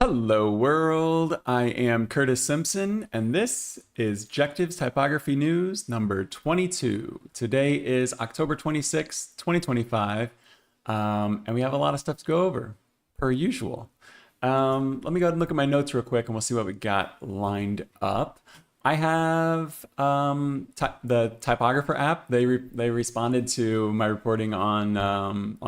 Hello world, I am Curtis Simpson and this is Jective's Typography News number 22. Today is October 26th, 2025, and we have a lot of stuff to go over, per usual. Let me go ahead and look at my notes real quick and we'll see what we got lined up. I have the Typographer App. They responded to my reporting on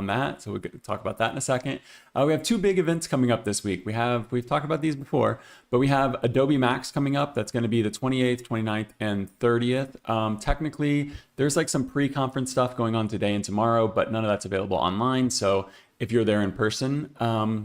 that, so we'll talk about that in a second. We have two big events coming up this week. We've talked about these before, but we have Adobe MAX coming up. That's going to be the 28th, 29th, and 30th. Technically, there's like some pre-conference stuff going on today and tomorrow, but none of that's available online. So if you're there in person,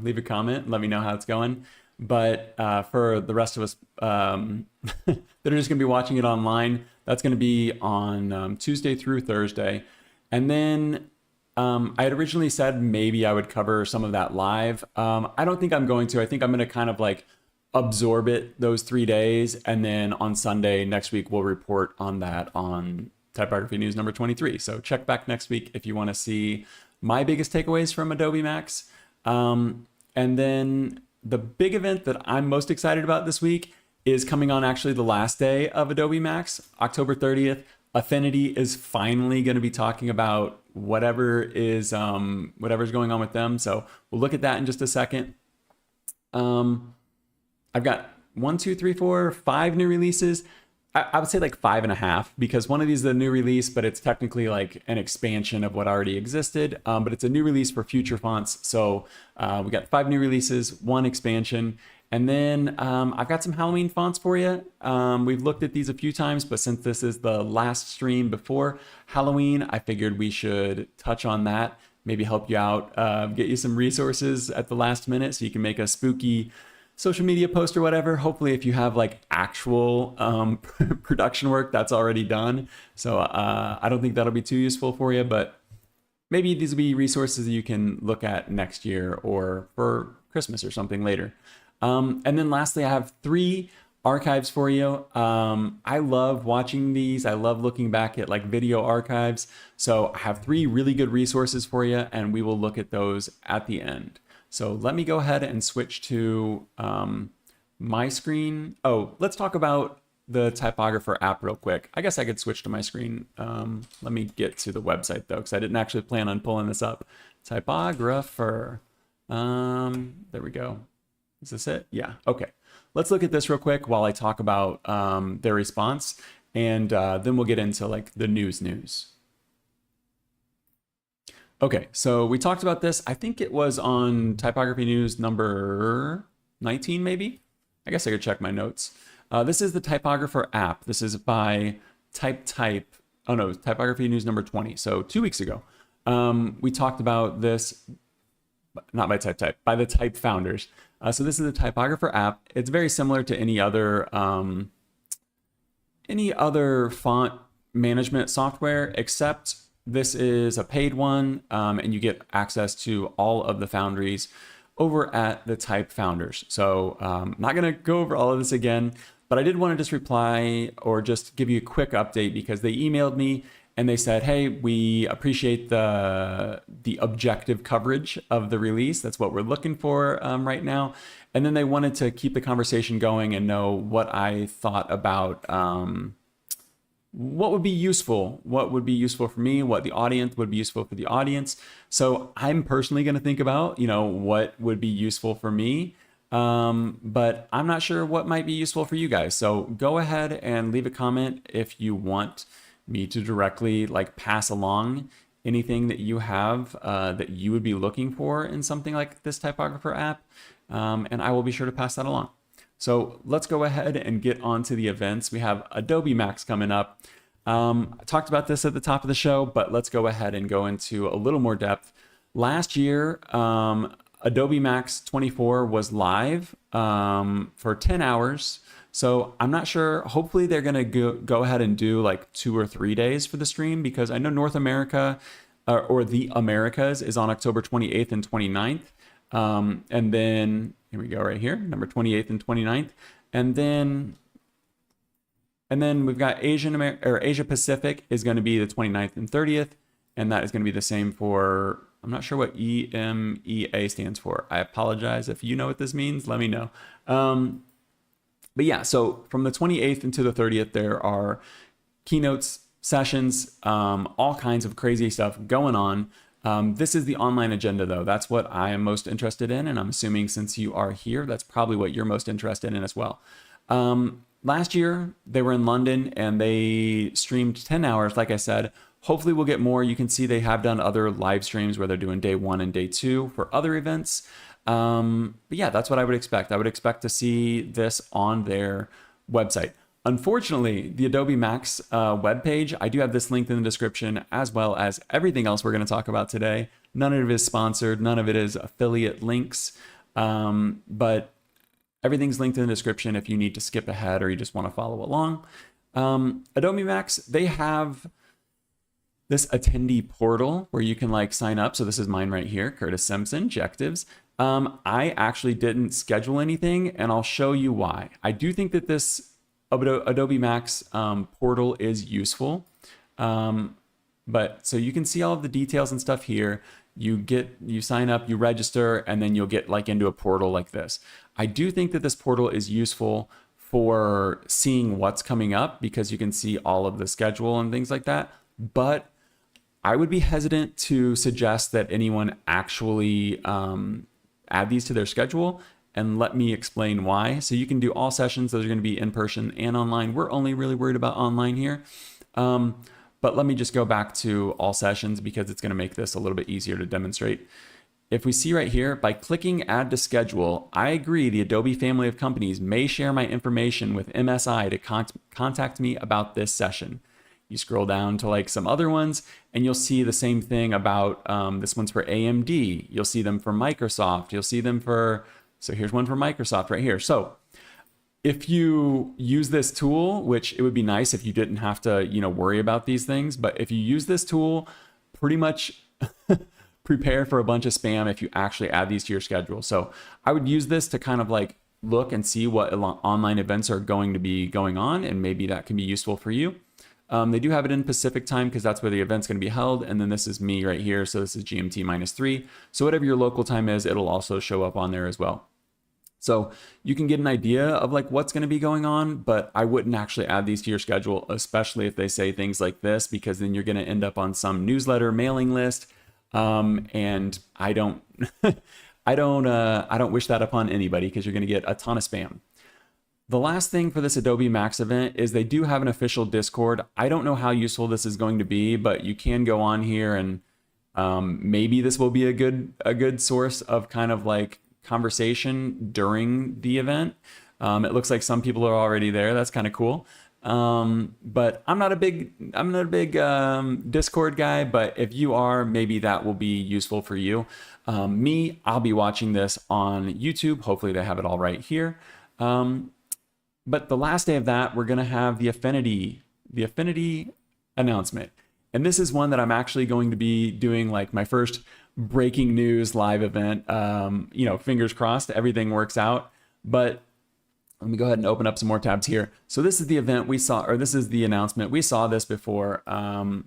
leave a comment and let me know how it's going. But for the rest of us that are just going to be watching it online, that's going to be on Tuesday through Thursday. And then I had originally said maybe I would cover some of that live. I don't think I'm going to. I think I'm going to kind of like absorb it those 3 days. And then on Sunday next week, we'll report on that on Typography News number 23. So check back next week if you want to see my biggest takeaways from Adobe MAX. And then the big event that I'm most excited about this week is coming on actually the last day of Adobe MAX, October 30th. Affinity is finally going to be talking about whatever's going on with them. So we'll look at that in just a second. I've got 1, 2, 3, 4, 5 new releases. I would say like 5.5 because one of these is a new release, but it's technically like an expansion of what already existed. But it's a new release for future fonts. So we got 5 new releases, 1 expansion. And then I've got some Halloween fonts for you. We've looked at these a few times, but since this is the last stream before Halloween, I figured we should touch on that, maybe help you out, get you some resources at the last minute so you can make a spooky social media post or whatever. Hopefully if you have like actual production work that's already done. So I don't think that'll be too useful for you, but maybe these will be resources that you can look at next year or for Christmas or something later. And then lastly, I have 3 archives for you. I love watching these. I love looking back at like video archives. So I have 3 really good resources for you and we will look at those at the end. So let me go ahead and switch to my screen. Oh, let's talk about the Typographer app real quick. I guess I could switch to my screen. Let me get to the website though, because I didn't actually plan on pulling this up. Typographer. There we go. Is this it? Yeah. Okay. Let's look at this real quick while I talk about their response, and then we'll get into like the news. Okay, so we talked about this. I think it was on Typography News number 19, maybe? I guess I could check my notes. This is the Typographer app. This is by Oh no, Typography News number 20. So 2 weeks ago, we talked about this, not by by the Type founders. So this is the Typographer app. It's very similar to any other font management software, except this is a paid one, and you get access to all of the foundries over at the Type founders. So I'm not going to go over all of this again, but I did want to just reply or just give you a quick update because they emailed me and they said, hey, we appreciate the objective coverage of the release. That's what we're looking for right now. And then they wanted to keep the conversation going and know what I thought about what would be useful for me, what the audience would be useful for the audience. So I'm personally going to think about, what would be useful for me. But I'm not sure what might be useful for you guys. So go ahead and leave a comment if you want me to directly like pass along anything that you have that you would be looking for in something like this Typographer app. And I will be sure to pass that along. So let's go ahead and get on to the events. We have Adobe MAX coming up. I talked about this at the top of the show, but let's go ahead and go into a little more depth. Last year, Adobe MAX 24 was live for 10 hours. So I'm not sure. Hopefully they're going to go ahead and do like 2 or 3 days for the stream, because I know North America or the Americas is on October 28th and 29th. And then here we go right here, number 28th and 29th. And then we've got Asia Pacific is going to be the 29th and 30th. And that is going to be the same for I'm not sure what EMEA stands for. I apologize if you know what this means. Let me know. But yeah, so from the 28th into the 30th, there are keynotes, sessions, all kinds of crazy stuff going on. This is the online agenda, though. That's what I am most interested in. And I'm assuming since you are here, that's probably what you're most interested in as well. Last year, they were in London and they streamed 10 hours, like I said. Hopefully we'll get more. You can see they have done other live streams where they're doing day 1 and day 2 for other events. But yeah, that's what I would expect. I would expect to see this on their website. Unfortunately, the Adobe MAX webpage, I do have this linked in the description, as well as everything else we're going to talk about today. None of it is sponsored. None of it is affiliate links. But everything's linked in the description if you need to skip ahead or you just want to follow along. Adobe MAX, they have this attendee portal where you can like sign up. So this is mine right here, Curtis Simpson, Jectives. I actually didn't schedule anything, and I'll show you why. I do think that this Adobe MAX portal is useful. But so you can see all of the details and stuff here. You sign up, you register, and then you'll get like into a portal like this. I do think that this portal is useful for seeing what's coming up because you can see all of the schedule and things like that. But I would be hesitant to suggest that anyone actually add these to their schedule, and let me explain why. So you can do all sessions. Those are going to be in person and online. We're only really worried about online here. But let me just go back to all sessions because it's going to make this a little bit easier to demonstrate. If we see right here, by clicking add to schedule, I agree the Adobe family of companies may share my information with MSI to contact me about this session. You scroll down to like some other ones and you'll see the same thing about, this one's for AMD. You'll see them for Microsoft. You'll see them for, so here's one for Microsoft right here. So if you use this tool, which it would be nice if you didn't have to, worry about these things, but if you use this tool, pretty much prepare for a bunch of spam if you actually add these to your schedule. So I would use this to kind of like look and see what online events are going to be going on, and maybe that can be useful for you. They do have it in Pacific time because that's where the event's going to be held. And then this is me right here. So this is GMT -3. So whatever your local time is, it'll also show up on there as well. So you can get an idea of like what's going to be going on, but I wouldn't actually add these to your schedule, especially if they say things like this, because then you're going to end up on some newsletter mailing list. And I don't, I don't wish that upon anybody because you're going to get a ton of spam. The last thing for this Adobe MAX event is they do have an official Discord. I don't know how useful this is going to be, but you can go on here and maybe this will be a good source of kind of like conversation during the event. It looks like some people are already there. That's kind of cool. But I'm not a big Discord guy, but if you are, maybe that will be useful for you. I'll be watching this on YouTube. Hopefully they have it all right here. But the last day of that, we're going to have the Affinity Announcement. And this is one that I'm actually going to be doing like my first breaking news live event. Fingers crossed, everything works out. But let me go ahead and open up some more tabs here. So this is the event we saw, or this is the announcement. We saw this before. They're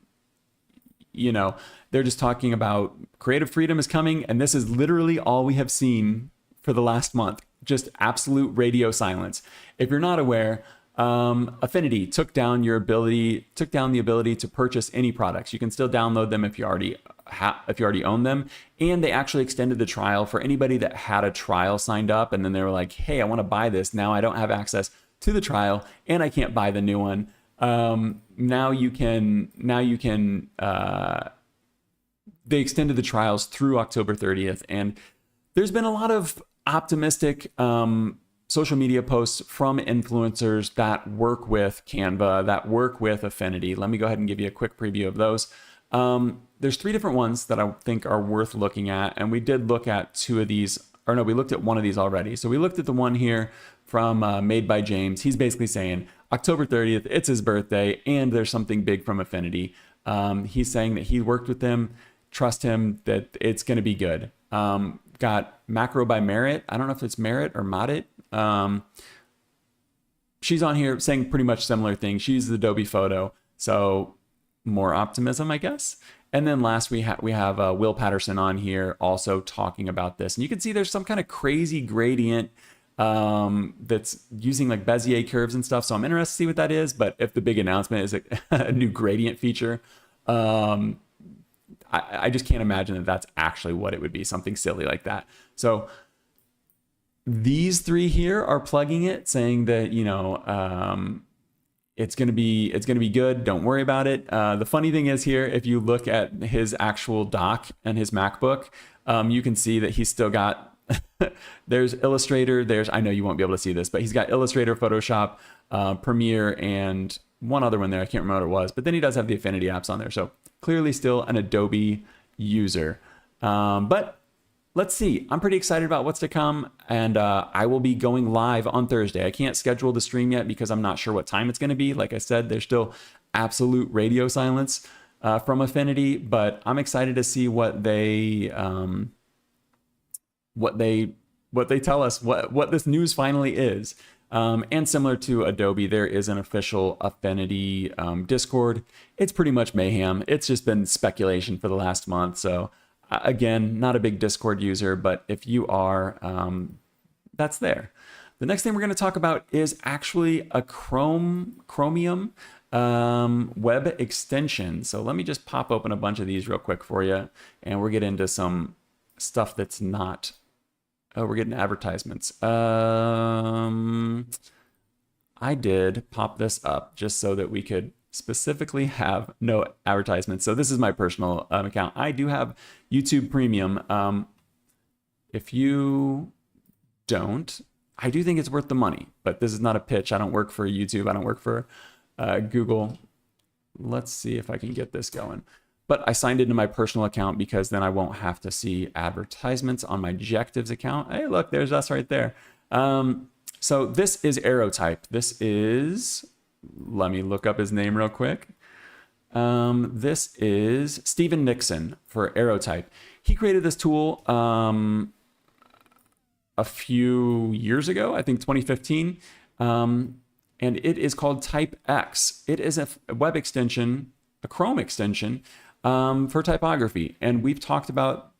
just talking about creative freedom is coming. And this is literally all we have seen for the last month. Just absolute radio silence. If you're not aware, Affinity took down the ability to purchase any products. You can still download them if you already own them, and they actually extended the trial for anybody that had a trial signed up, and then they were like, "Hey, I want to buy this now. I don't have access to the trial, and I can't buy the new one." Now you can. They extended the trials through October 30th, and there's been a lot of optimistic social media posts from influencers that work with Canva, that work with Affinity. Let me go ahead and give you a quick preview of those. There's 3 different ones that I think are worth looking at, and we did look at 2 of these, or no, we looked at one of these already. So we looked at the one here from Made by James. He's basically saying October 30th, it's his birthday, and there's something big from Affinity. He's saying that he worked with them, trust him, that it's going to be good. Got Macro by Merit. I don't know if it's Merit or Modit. She's on here saying pretty much similar things. She uses Adobe Photo, so more optimism, I guess. And then last we have Will Patterson on here also talking about this. And you can see there's some kind of crazy gradient that's using like Bezier curves and stuff. So I'm interested to see what that is. But if the big announcement is a new gradient feature, I just can't imagine that that's actually what it would be, something silly like that. So these three here are plugging it, saying that, you know, it's gonna be good. Don't worry about it. The funny thing is here, if you look at his actual dock and his MacBook, you can see that he's still got there's Illustrator. I know you won't be able to see this, but he's got Illustrator, Photoshop, Premiere, and one other one there. I can't remember what it was, but then he does have the Affinity apps on there. So clearly still an Adobe user. But let's see. I'm pretty excited about what's to come, and I will be going live on Thursday. I can't schedule the stream yet because I'm not sure what time it's going to be. Like I said, there's still absolute radio silence from Affinity, but I'm excited to see what they tell us, what this news finally is. And similar to Adobe, there is an official Affinity Discord. It's pretty much mayhem. It's just been speculation for the last month. So again, not a big Discord user, but if you are, that's there. The next thing we're going to talk about is actually a Chromium web extension. So let me just pop open a bunch of these real quick for you, and we'll get into some stuff that's not. Oh, we're getting advertisements. I did pop this up just so that we could specifically have no advertisements. So this is my personal account. I do have YouTube Premium. If you don't, I do think it's worth the money, but this is not a pitch. I don't work for YouTube. I don't work for Google. Let's see if I can get this going. But I signed into my personal account because then I won't have to see advertisements on my Jectives account. Hey, look, there's us right there. So this is Aerotype. This is, let me look up his name real quick. This is Stephen Nixon for Aerotype. He created this tool a few years ago, I think 2015. And it is called TypeX. It is a web extension, a Chrome extension, for typography. And we've talked about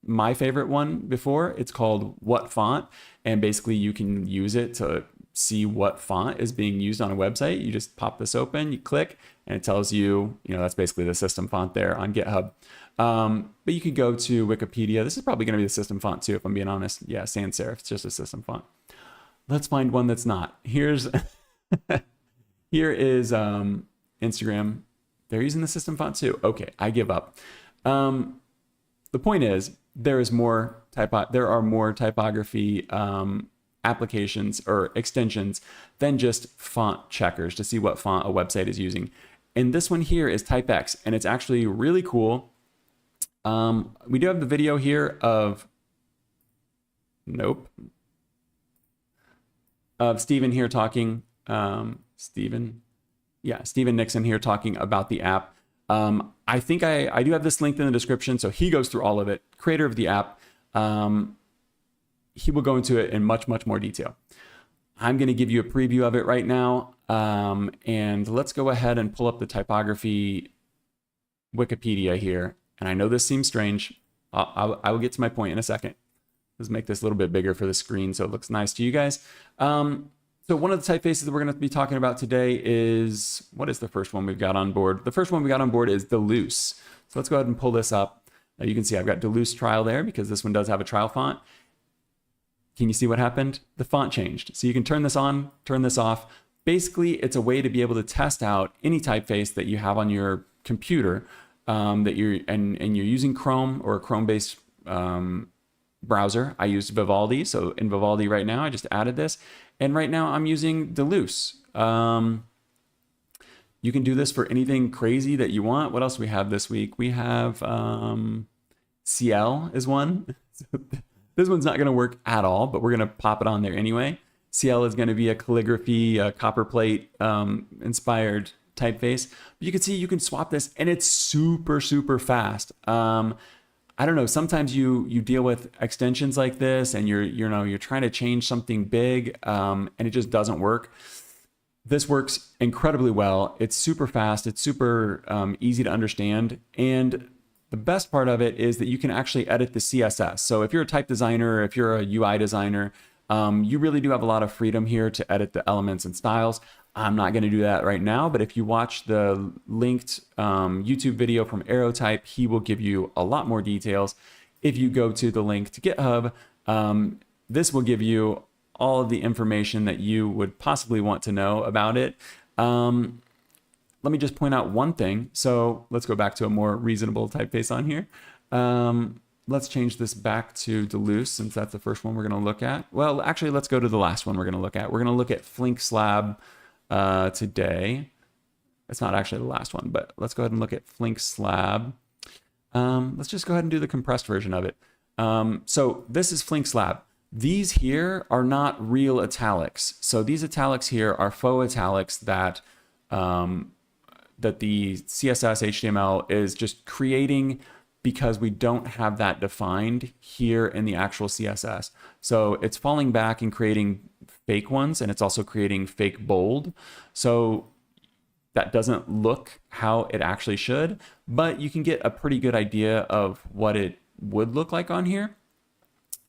my favorite one before. It's called What Font, and basically you can use it to see what font is being used on a website. You just pop this open, you click, and it tells you, that's basically the system font there on GitHub. But you could go to Wikipedia. This is probably going to be the system font too, if I'm being honest. Yeah, sans serif. It's just a system font. Let's find one that's not. Here is Instagram. They're using the system font too. Okay, I give up. The point is, there are more typography applications or extensions than just font checkers to see what font a website is using. And this one here is TypeX, and it's actually really cool. We do have the video here of Stephen here talking. Stephen Nixon here talking about the app. I think I do have this linked in the description, so he goes through all of it. Creator of the app. He will go into it in much, much more detail. I'm going to give you a preview of it right now. And let's go ahead and pull up the typography Wikipedia here. And I know this seems strange. I will get to my point in a second. Let's make this a little bit bigger for the screen so it looks nice to you guys. So one of the typefaces that we're going to be talking about today is, what is the first one we've got on board? The first one we got on board is Delusse. So let's go ahead and pull this up. You can see I've got Delusse trial there because this one does have a trial font. Can you see what happened? The font changed. So you can turn this on, turn this off. Basically, it's a way to be able to test out any typeface that you have on your computer that you're using Chrome or a Chrome-based browser. I used Vivaldi, so in Vivaldi right now, I just added this. And right now I'm using Delusse. You can do this for anything crazy that you want. What else do we have this week? We have Ciel is one. This one's not going to work at all, but we're going to pop it on there anyway. Ciel is going to be a calligraphy, copperplate inspired typeface. But you can see you can swap this, and it's super, super fast. I don't know. Sometimes you deal with extensions like this, and you're trying to change something big, and it just doesn't work. This works incredibly well. It's super fast. It's super easy to understand. And the best part of it is that you can actually edit the CSS. So if you're a type designer, if you're a UI designer, you really do have a lot of freedom here to edit the elements and styles. I'm not going to do that right now, but if you watch the linked YouTube video from Aerotype, he will give you a lot more details. If you go to the link to GitHub, this will give you all of the information that you would possibly want to know about it. Let me just point out one thing. So let's go back to a more reasonable typeface on here. Let's change this back to Delusse since that's the first one we're going to look at. Well, actually, let's go to the last one we're going to look at. We're going to look at Flink Slab today. It's not actually the last one, but let's go ahead and look at Flink Slab. Let's just go ahead and do the compressed version of it. So this is Flink Slab. These here are not real italics. So these italics here are faux italics that that the CSS HTML is just creating because we don't have that defined here in the actual CSS. So it's falling back and creating fake ones, and it's also creating fake bold. So that doesn't look how it actually should, but you can get a pretty good idea of what it would look like on here.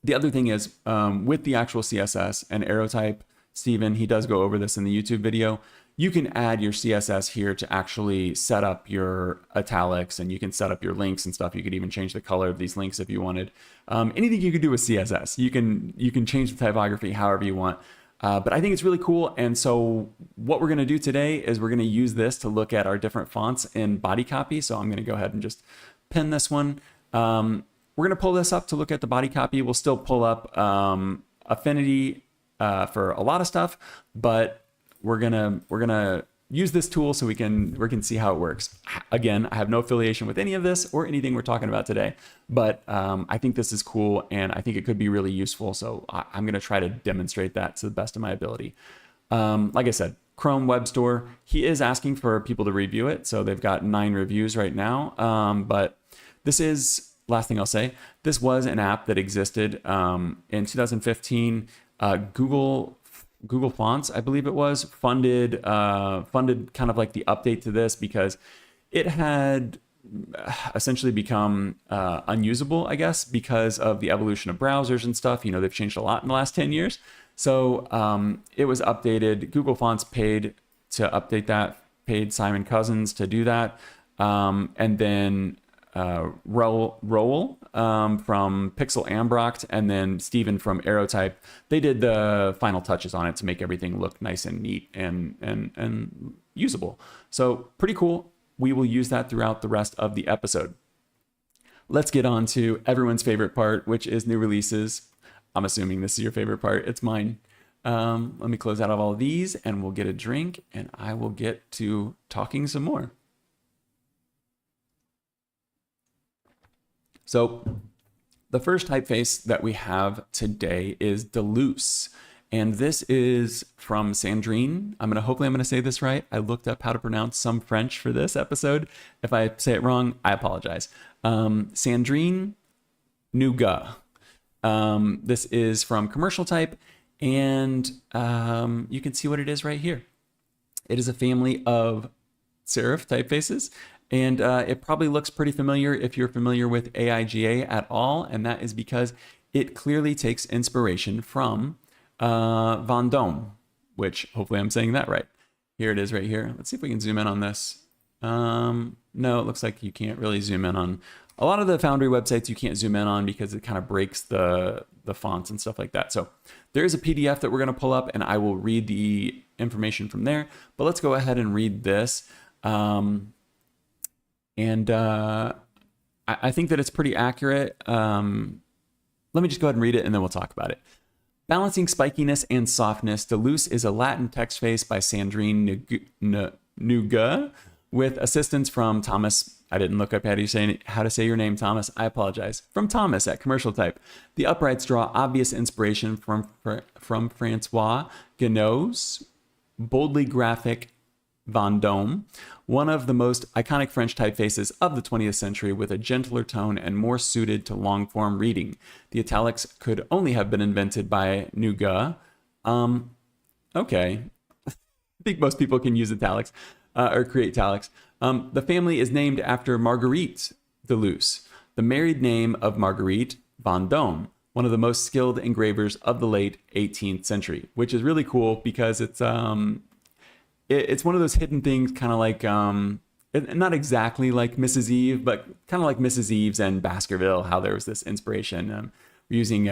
The other thing is with the actual CSS and Aerotype, Steven, he does go over this in the YouTube video. You can add your CSS here to actually set up your italics, and you can set up your links and stuff. You could even change the color of these links if you wanted. Anything you could do with CSS. You can change the typography however you want. But I think it's really cool. And so what we're going to do today is we're going to use this to look at our different fonts in body copy. So I'm going to go ahead and just pin this one. We're going to pull this up to look at the body copy. We'll still pull up Affinity for a lot of stuff, but we're gonna use this tool so we can see how it works. Again, I have no affiliation with any of this or anything we're talking about today, but I think this is cool and I think it could be really useful. So I'm gonna try to demonstrate that to the best of my ability. Like I said, Chrome Web Store, he is asking for people to review it. So they've got 9 reviews right now. But this is, last thing I'll say, this was an app that existed in 2015. Google Fonts, I believe it was, funded kind of like the update to this because it had essentially become unusable, I guess, because of the evolution of browsers and stuff. You know, they've changed a lot in the last 10 years. So it was updated. Google Fonts paid to update that, paid Simon Cousins to do that. And then Roel from Pixel Ambrocht, and then Steven from Aerotype, they did the final touches on it to make everything look nice and neat and usable. So pretty cool. We will use that throughout the rest of the episode. Let's get on to everyone's favorite part, which is new releases. I'm assuming this is your favorite part. It's mine. Let me close out of all of these and we'll get a drink and I will get to talking some more. So the first typeface that we have today is Delusse, and this is from Sandrine. Hopefully I'm gonna say this right. I looked up how to pronounce some French for this episode. If I say it wrong, I apologize. Sandrine Nougat. This is from Commercial Type, and you can see what it is right here. It is a family of serif typefaces. And it probably looks pretty familiar if you're familiar with AIGA at all, and that is because it clearly takes inspiration from Vendôme, which hopefully I'm saying that right. Here it is right here. Let's see if we can zoom in on this. No, it looks like you can't really zoom in on a lot of the Foundry websites. You can't zoom in on because it kind of breaks the fonts and stuff like that. So there is a PDF that we're going to pull up, and I will read the information from there. But let's go ahead and read this. I think that it's pretty accurate. Let me just go ahead and read it and then we'll talk about it. Balancing spikiness and softness, Delusse is a Latin text face by Sandrine Nougat with assistance from Thomas. I didn't look up how to say your name, Thomas. I apologize. From Thomas at Commercial Type. The uprights draw obvious inspiration from Francois Guinot's boldly graphic Vendôme, one of the most iconic French typefaces of the 20th century with a gentler tone and more suited to long-form reading. The italics could only have been invented by Nougat. Okay. I think most people can use italics or create italics. The family is named after Marguerite Delusse, the married name of Marguerite Vendôme, one of the most skilled engravers of the late 18th century, which is really cool because it's one of those hidden things, kind of like not exactly like Mrs. Eve, but kind of like Mrs. Eve's and Baskerville, how there was this inspiration using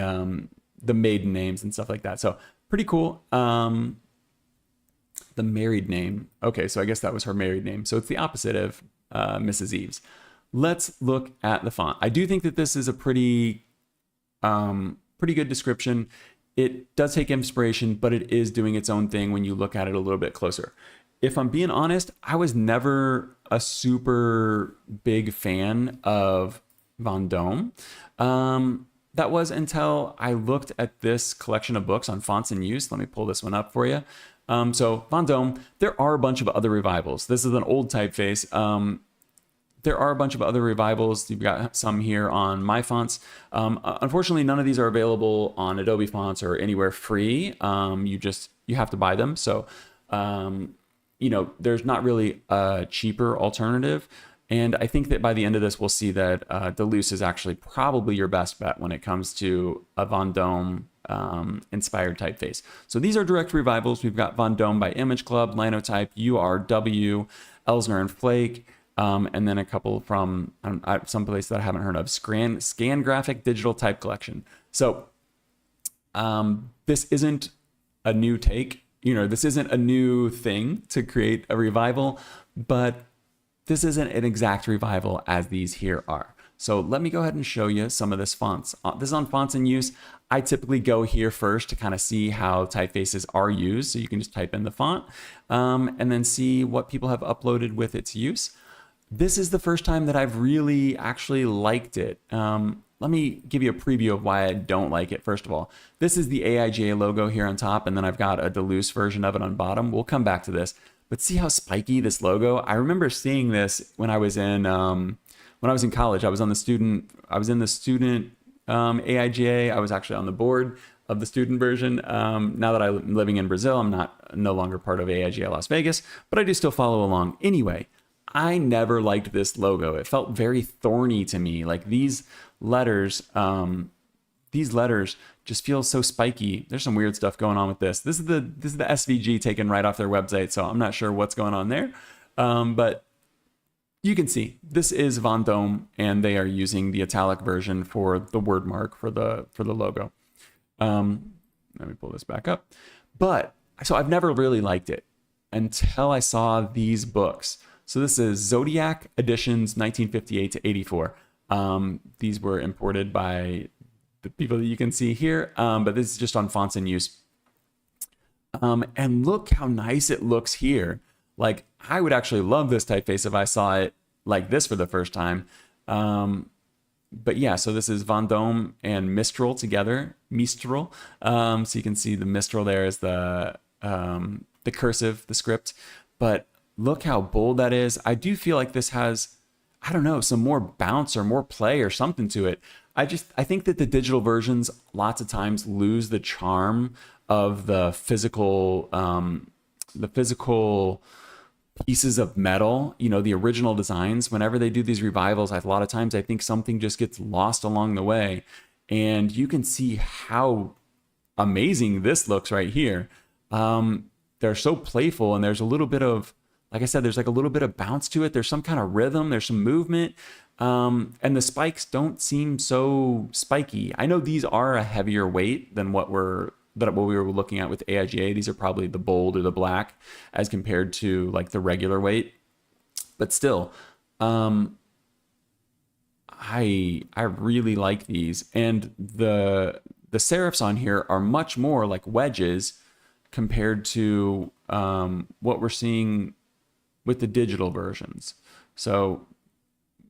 the maiden names and stuff like that. So pretty cool. The married name. Okay, so I guess that was her married name. So it's the opposite of Mrs. Eve's. Let's look at the font. I do think that this is a pretty good description. It does take inspiration, but it is doing its own thing when you look at it a little bit closer. If I'm being honest, I was never a super big fan of Vendôme. That was until I looked at this collection of books on fonts in use. Let me pull this one up for you. So Vendôme, there are a bunch of other revivals. This is an old typeface. There are a bunch of other revivals. You've got some here on My Fonts. Unfortunately, none of these are available on Adobe Fonts or anywhere free. You have to buy them. So, there's not really a cheaper alternative. And I think that by the end of this, we'll see that Delusse is actually probably your best bet when it comes to a Vendôme inspired typeface. So these are direct revivals. We've got Vendôme by Image Club, Linotype, URW, Elsner and Flake, and then a couple from some place that I haven't heard of, Scan Graphic Digital Type Collection. So this isn't a new take. This isn't a new thing to create a revival, but this isn't an exact revival as these here are. So let me go ahead and show you some of this fonts. This is on fonts in use. I typically go here first to kind of see how typefaces are used. So you can just type in the font and then see what people have uploaded with its use. This is the first time that I've really actually liked it. Let me give you a preview of why I don't like it. First of all, this is the AIGA logo here on top, and then I've got a Delusse version of it on bottom. We'll come back to this, but see how spiky this logo? I remember seeing this when I was in college. I was in the student AIGA. I was actually on the board of the student version. Now that I'm living in Brazil, I'm no longer part of AIGA Las Vegas, but I do still follow along. Anyway, I never liked this logo. It felt very thorny to me. Like these letters just feel so spiky. There's some weird stuff going on with this. This is the SVG taken right off their website, so I'm not sure what's going on there. But you can see this is Vendôme, and they are using the italic version for the word mark for the logo. Let me pull this back up. So I've never really liked it until I saw these books. So this is Zodiac Editions 1958 to 84. These were imported by the people that you can see here, but this is just on fonts in use. And look how nice it looks here. Like, I would actually love this typeface if I saw it like this for the first time. But yeah, so this is Vendôme and Mistral together, Mistral. So you can see the Mistral there is the cursive, the script. But look how bold that is. I do feel like this has, I don't know, some more bounce or more play or something to it. I think that the digital versions lots of times lose the charm of the physical pieces of metal, the original designs. Whenever they do these revivals, a lot of times I think something just gets lost along the way. And you can see how amazing this looks right here. They're so playful, and there's a little bit of, like I said, there's like a little bit of bounce to it. There's some kind of rhythm. There's some movement. And the spikes don't seem so spiky. I know these are a heavier weight than what we were looking at with AIGA. These are probably the bold or the black as compared to like the regular weight. But still, I really like these. And the serifs on here are much more like wedges compared to what we're seeing with the digital versions. So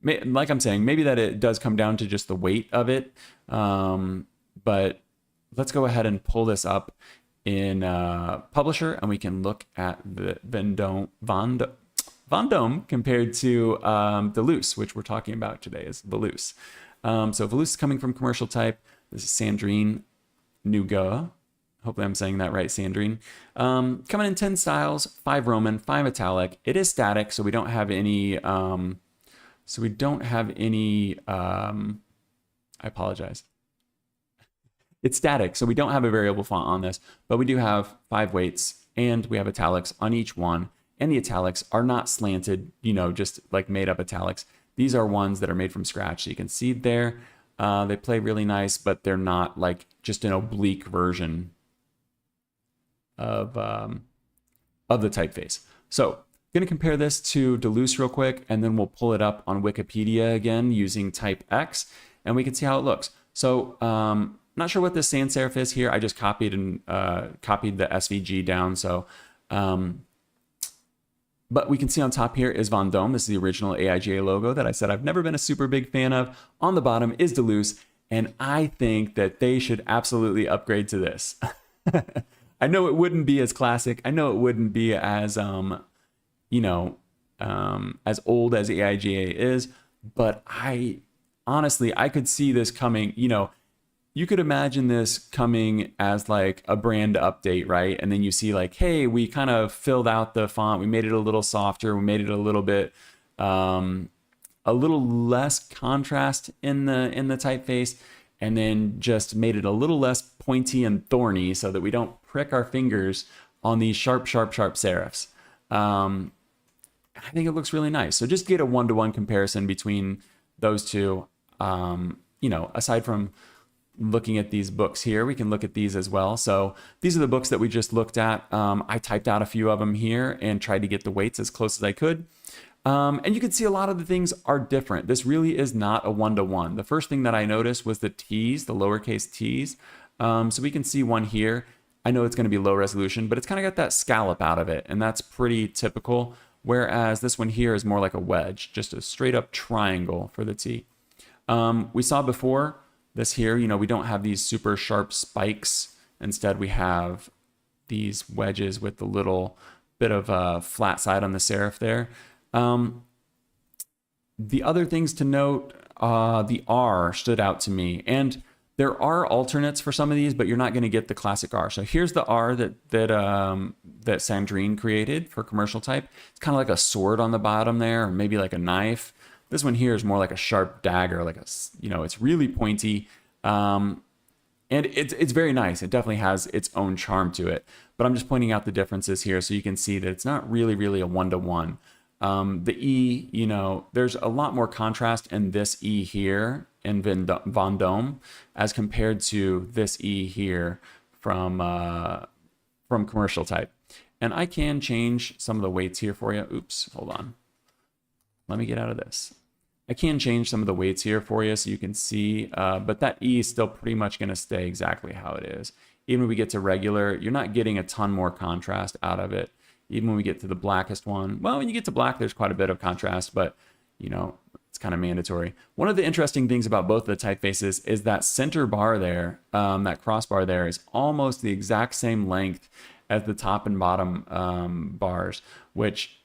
like I'm saying, maybe that it does come down to just the weight of it. But let's go ahead and pull this up in Publisher, and we can look at the Vendôme compared to Delusse, which we're talking about today is Delusse. So Delusse is coming from Commercial Type. This is Sandrine Nougat. Hopefully I'm saying that right, Sandrine. Coming in 10 styles, 5 Roman, 5 italic. It is static, so we don't have any So we don't have any, I apologize. It's static, so we don't have a variable font on this, but we do have 5 weights and we have italics on each one. And the italics are not slanted, just like made up italics. These are ones that are made from scratch. So you can see there, they play really nice, but they're not like just an oblique version of the typeface. So I'm going to compare this to Delusse real quick, and then we'll pull it up on Wikipedia again using TypeX, and we can see how it looks. So not sure what this sans serif is here. I just copied the SVG down. So, but we can see on top here is Vendôme. This is the original AIGA logo that I said I've never been a super big fan of. On the bottom is Delusse, and I think that they should absolutely upgrade to this. I know it wouldn't be as classic. I know it wouldn't be as, as old as AIGA is, but I could see this coming, you could imagine this coming as like a brand update, right? And then you see like, hey, we kind of filled out the font. We made it a little softer. We made it a little bit, a little less contrast in the typeface, and then just made it a little less pointy and thorny so that we don't prick our fingers on these sharp serifs. I think it looks really nice. So just get a one-to-one comparison between those two. Aside from looking at these books here, we can look at these as well. So these are the books that we just looked at. I typed out a few of them here and tried to get the weights as close as I could. And you can see a lot of the things are different. This really is not a one-to-one. The first thing that I noticed was the T's, the lowercase t's. So we can see one here. I know it's going to be low resolution, but it's kind of got that scallop out of it, and that's pretty typical. Whereas this one here is more like a wedge, just a straight up triangle for the T. We saw before this here, we don't have these super sharp spikes. Instead, we have these wedges with the little bit of a flat side on the serif there. The other things to note, the R stood out to me, and there are alternates for some of these, but you're not going to get the classic R. So here's the R that Sandrine created for commercial type. It's kind of like a sword on the bottom there, or maybe like a knife. This one here is more like a sharp dagger, like it's really pointy, and it's very nice. It definitely has its own charm to it. But I'm just pointing out the differences here so you can see that it's not really a one-to-one. The E, there's a lot more contrast in this E here in Vendôme as compared to this E here from commercial type. And I can change some of the weights here for you. Oops, hold on. Let me get out of this. I can change some of the weights here for you so you can see, but that E is still pretty much going to stay exactly how it is. Even when we get to regular, you're not getting a ton more contrast out of it. Even when we get to the blackest one, well, when you get to black, there's quite a bit of contrast, but it's kind of mandatory. One of the interesting things about both of the typefaces is that center bar there, that crossbar there, is almost the exact same length as the top and bottom bars, which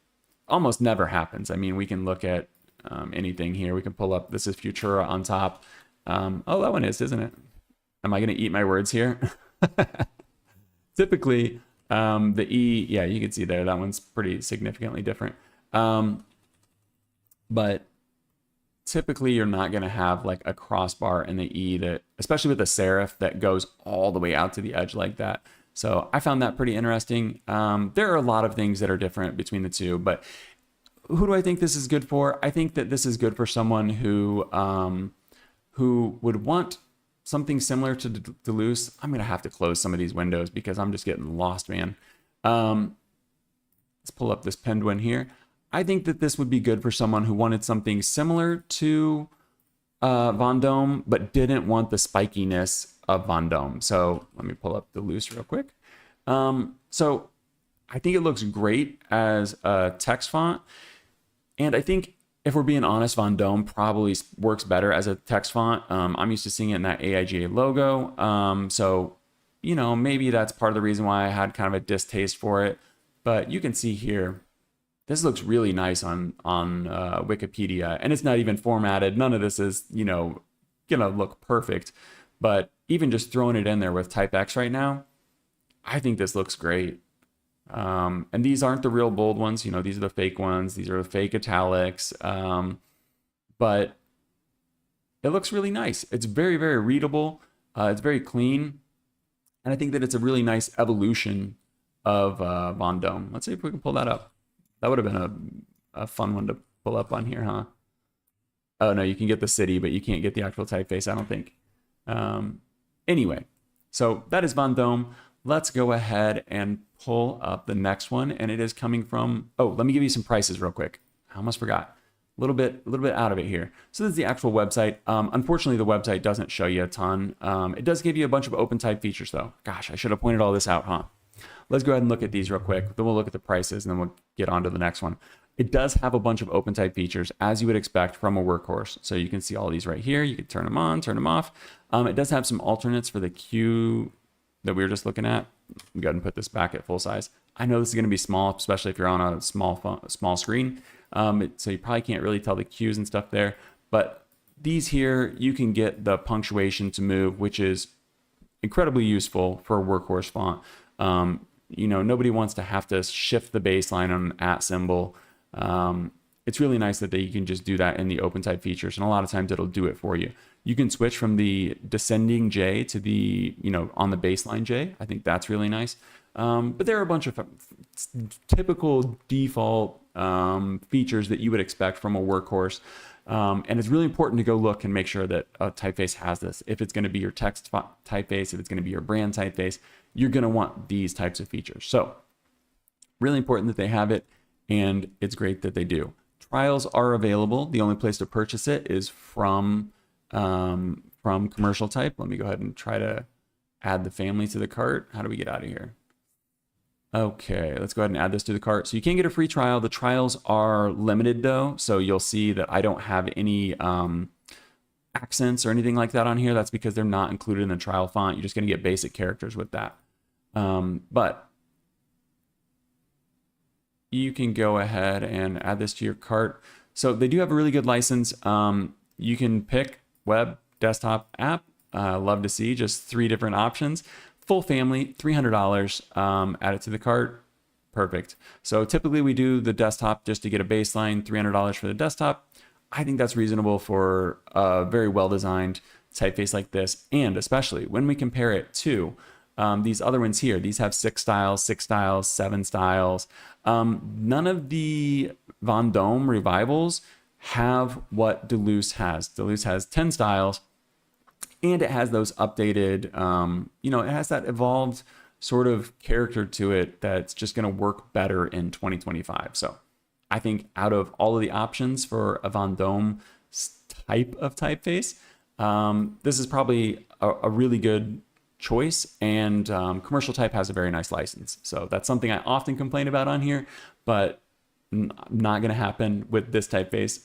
almost never happens. I mean, we can look at anything here. We can pull up, this is Futura on top. Oh, that one is, isn't it? Am I going to eat my words here? Typically, the E, yeah, you can see there, that one's pretty significantly different. But typically you're not going to have like a crossbar in the E that, especially with a serif that goes all the way out to the edge like that. So I found that pretty interesting. There are a lot of things that are different between the two, but who do I think this is good for? I think that this is good for someone who would want something similar to Delusse. I'm going to have to close some of these windows because I'm just getting lost, man. Let's pull up this pinned one here. I think that this would be good for someone who wanted something similar to Vendôme, but didn't want the spikiness of Vendôme. So let me pull up Delusse real quick. So I think it looks great as a text font. And I think if we're being honest, Vendôme probably works better as a text font. I'm used to seeing it in that AIGA logo. So, maybe that's part of the reason why I had kind of a distaste for it. But you can see here, this looks really nice on Wikipedia. And it's not even formatted. None of this is, going to look perfect. But even just throwing it in there with TypeX right now, I think this looks great. And these aren't the real bold ones, these are the fake ones. These are the fake italics. but it looks really nice. It's very, very readable. It's very clean. And I think that it's a really nice evolution of Vendôme. Let's see if we can pull that up. That would have been a fun one to pull up on here, huh? Oh, no, you can get the city, but you can't get the actual typeface, I don't think. Anyway, so that is Vendôme. Let's go ahead and pull up the next one. And it is coming from, oh, let me give you some prices real quick. I almost forgot. A little bit out of it here. So this is the actual website. Unfortunately, the website doesn't show you a ton. It does give you a bunch of open type features though. Gosh, I should have pointed all this out, huh? Let's go ahead and look at these real quick. Then we'll look at the prices and then we'll get on to the next one. It does have a bunch of open type features as you would expect from a workhorse. So you can see all these right here. You can turn them on, turn them off. It does have some alternates for the queue that we were just looking at. Go ahead and put this back at full size. I know this is going to be small, especially if you're on a small screen. So you probably can't really tell the cues and stuff there. But these here, you can get the punctuation to move, which is incredibly useful for a workhorse font. Nobody wants to have to shift the baseline on an @ symbol. It's really nice that you can just do that in the open type features, and a lot of times it'll do it for you. You can switch from the descending J to the, on the baseline J. I think that's really nice. But there are a bunch of typical default features that you would expect from a workhorse. And it's really important to go look and make sure that a typeface has this. If it's going to be your text typeface, if it's going to be your brand typeface, you're going to want these types of features. So really important that they have it, and it's great that they do. Trials are available. The only place to purchase it is from Commercial Type. Let me go ahead and try to add the family to the cart. How do we get out of here? Okay, let's go ahead and add this to the cart. So you can get a free trial. The trials are limited though. So you'll see that I don't have any accents or anything like that on here. That's because they're not included in the trial font. You're just going to get basic characters with that. But you can go ahead and add this to your cart. So they do have a really good license. You can pick web, desktop, app. Love to see just 3 different options. Full family, $300. Add it to the cart. Perfect. So typically we do the desktop just to get a baseline, $300 for the desktop. I think that's reasonable for a very well-designed typeface like this. And especially when we compare it to these other ones here, these have 6 styles, 7 styles. None of the Vendôme revivals have what Delusse has. Delusse has 10 styles, and it has those updated, it has that evolved sort of character to it that's just going to work better in 2025. So I think out of all of the options for a Vendôme type of typeface, this is probably a really good choice, and Commercial Type has a very nice license. So that's something I often complain about on here, but not going to happen with this typeface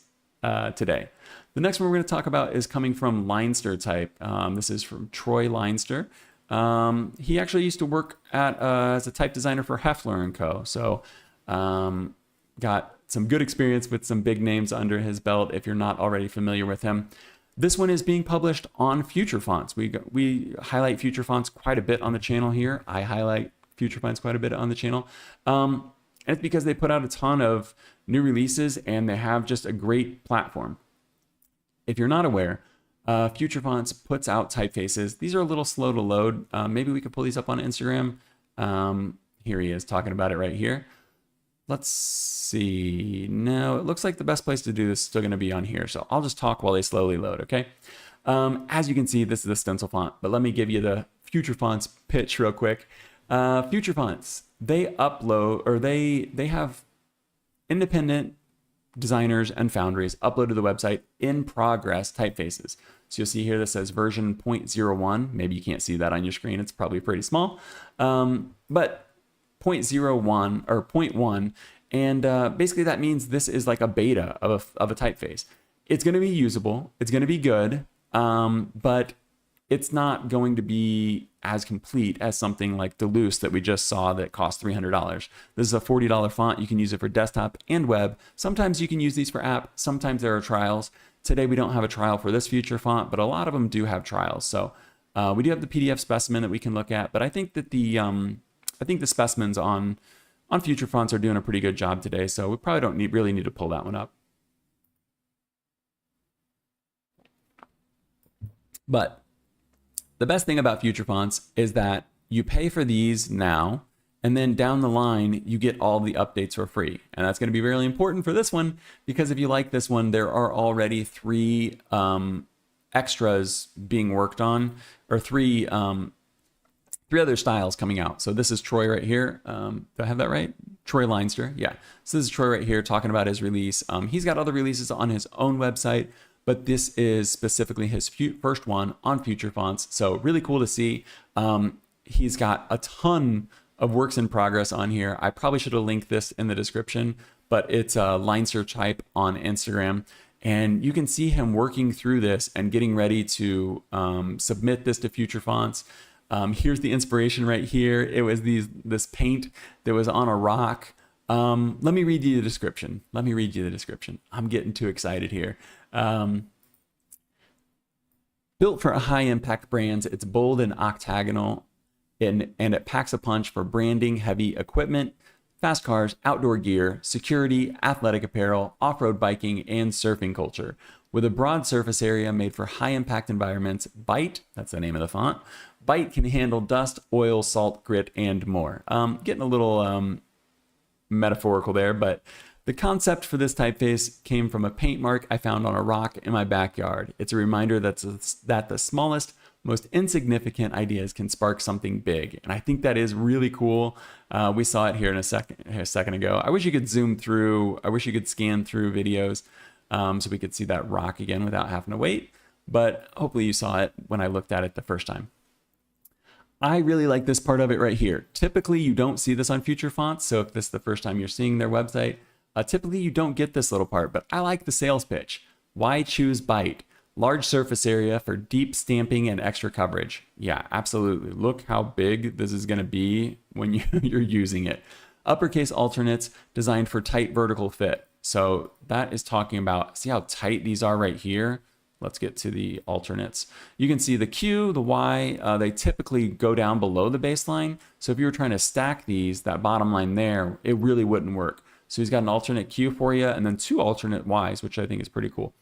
today. The next one we're going to talk about is coming from Leinster Type. This is from Troy Leinster. He actually used to work as a type designer for Hefler & Co. So got some good experience with some big names under his belt if you're not already familiar with him. This one is being published on Future Fonts. We highlight Future Fonts quite a bit on the channel here. I highlight Future Fonts quite a bit on the channel. And it's because they put out a ton of new releases and they have just a great platform. If you're not aware, Future Fonts puts out typefaces. These are a little slow to load. Maybe we could pull these up on Instagram. Here he is talking about it right here. Let's see. No, it looks like the best place to do this is still going to be on here. So I'll just talk while they slowly load, okay? As you can see, this is the stencil font, but let me give you the Future Fonts pitch real quick. Future Fonts, they upload, or they have independent designers and foundries upload to the website in progress typefaces. So you'll see here that says version 0.01. Maybe you can't see that on your screen. It's probably pretty small. But 0.01 or 0.1. And basically that means this is like a beta of a typeface. It's going to be usable. It's going to be good. But it's not going to be as complete as something like Delusse that we just saw that cost $300. This is a $40 font. You can use it for desktop and web. Sometimes you can use these for app. Sometimes there are trials. Today we don't have a trial for this Future font, but a lot of them do have trials. So we do have the PDF specimen that we can look at, but I think that the specimens on Future Fonts are doing a pretty good job today. So we probably don't really need to pull that one up. But the best thing about Future Fonts is that you pay for these now, and then down the line, you get all the updates for free. And that's going to be really important for this one, because if you like this one, there are already 3 extras being worked on, or 3 other styles coming out. So this is Troy right here. Do I have that right? Troy Leinster. Yeah. So this is Troy right here talking about his release. He's got other releases on his own website, but this is specifically his first one on Future Fonts. So really cool to see. He's got a ton of works in progress on here. I probably should have linked this in the description, but it's Leinster Type on Instagram. And you can see him working through this and getting ready to submit this to Future Fonts. Here's the inspiration right here. It was this paint that was on a rock. Let me read you the description. I'm getting too excited here. Built for high impact brands, it's bold and octagonal, and it packs a punch for branding, heavy equipment, fast cars, outdoor gear, security, athletic apparel, off-road biking, and surfing culture. With a broad surface area made for high impact environments, Bite, that's the name of the font, Bite can handle dust, oil, salt, grit, and more. Getting a little metaphorical there, but the concept for this typeface came from a paint mark I found on a rock in my backyard. It's a reminder that the smallest, most insignificant ideas can spark something big. And I think that is really cool. We saw it here a second ago. I wish you could zoom through, I wish you could scan through videos so we could see that rock again without having to wait. But hopefully you saw it when I looked at it the first time. I really like this part of it right here. Typically, you don't see this on Future Fonts. So if this is the first time you're seeing their website, typically you don't get this little part, but I like the sales pitch. Why choose Bite? Large surface area for deep stamping and extra coverage. Yeah, absolutely. Look how big this is going to be when you're using it. Uppercase alternates designed for tight vertical fit. So that is talking about, see how tight these are right here? Let's get to the alternates. You can see the Q, the Y, they typically go down below the baseline. So if you were trying to stack these, that bottom line there, it really wouldn't work. So he's got an alternate Q for you and then 2 alternate Ys, which I think is pretty cool.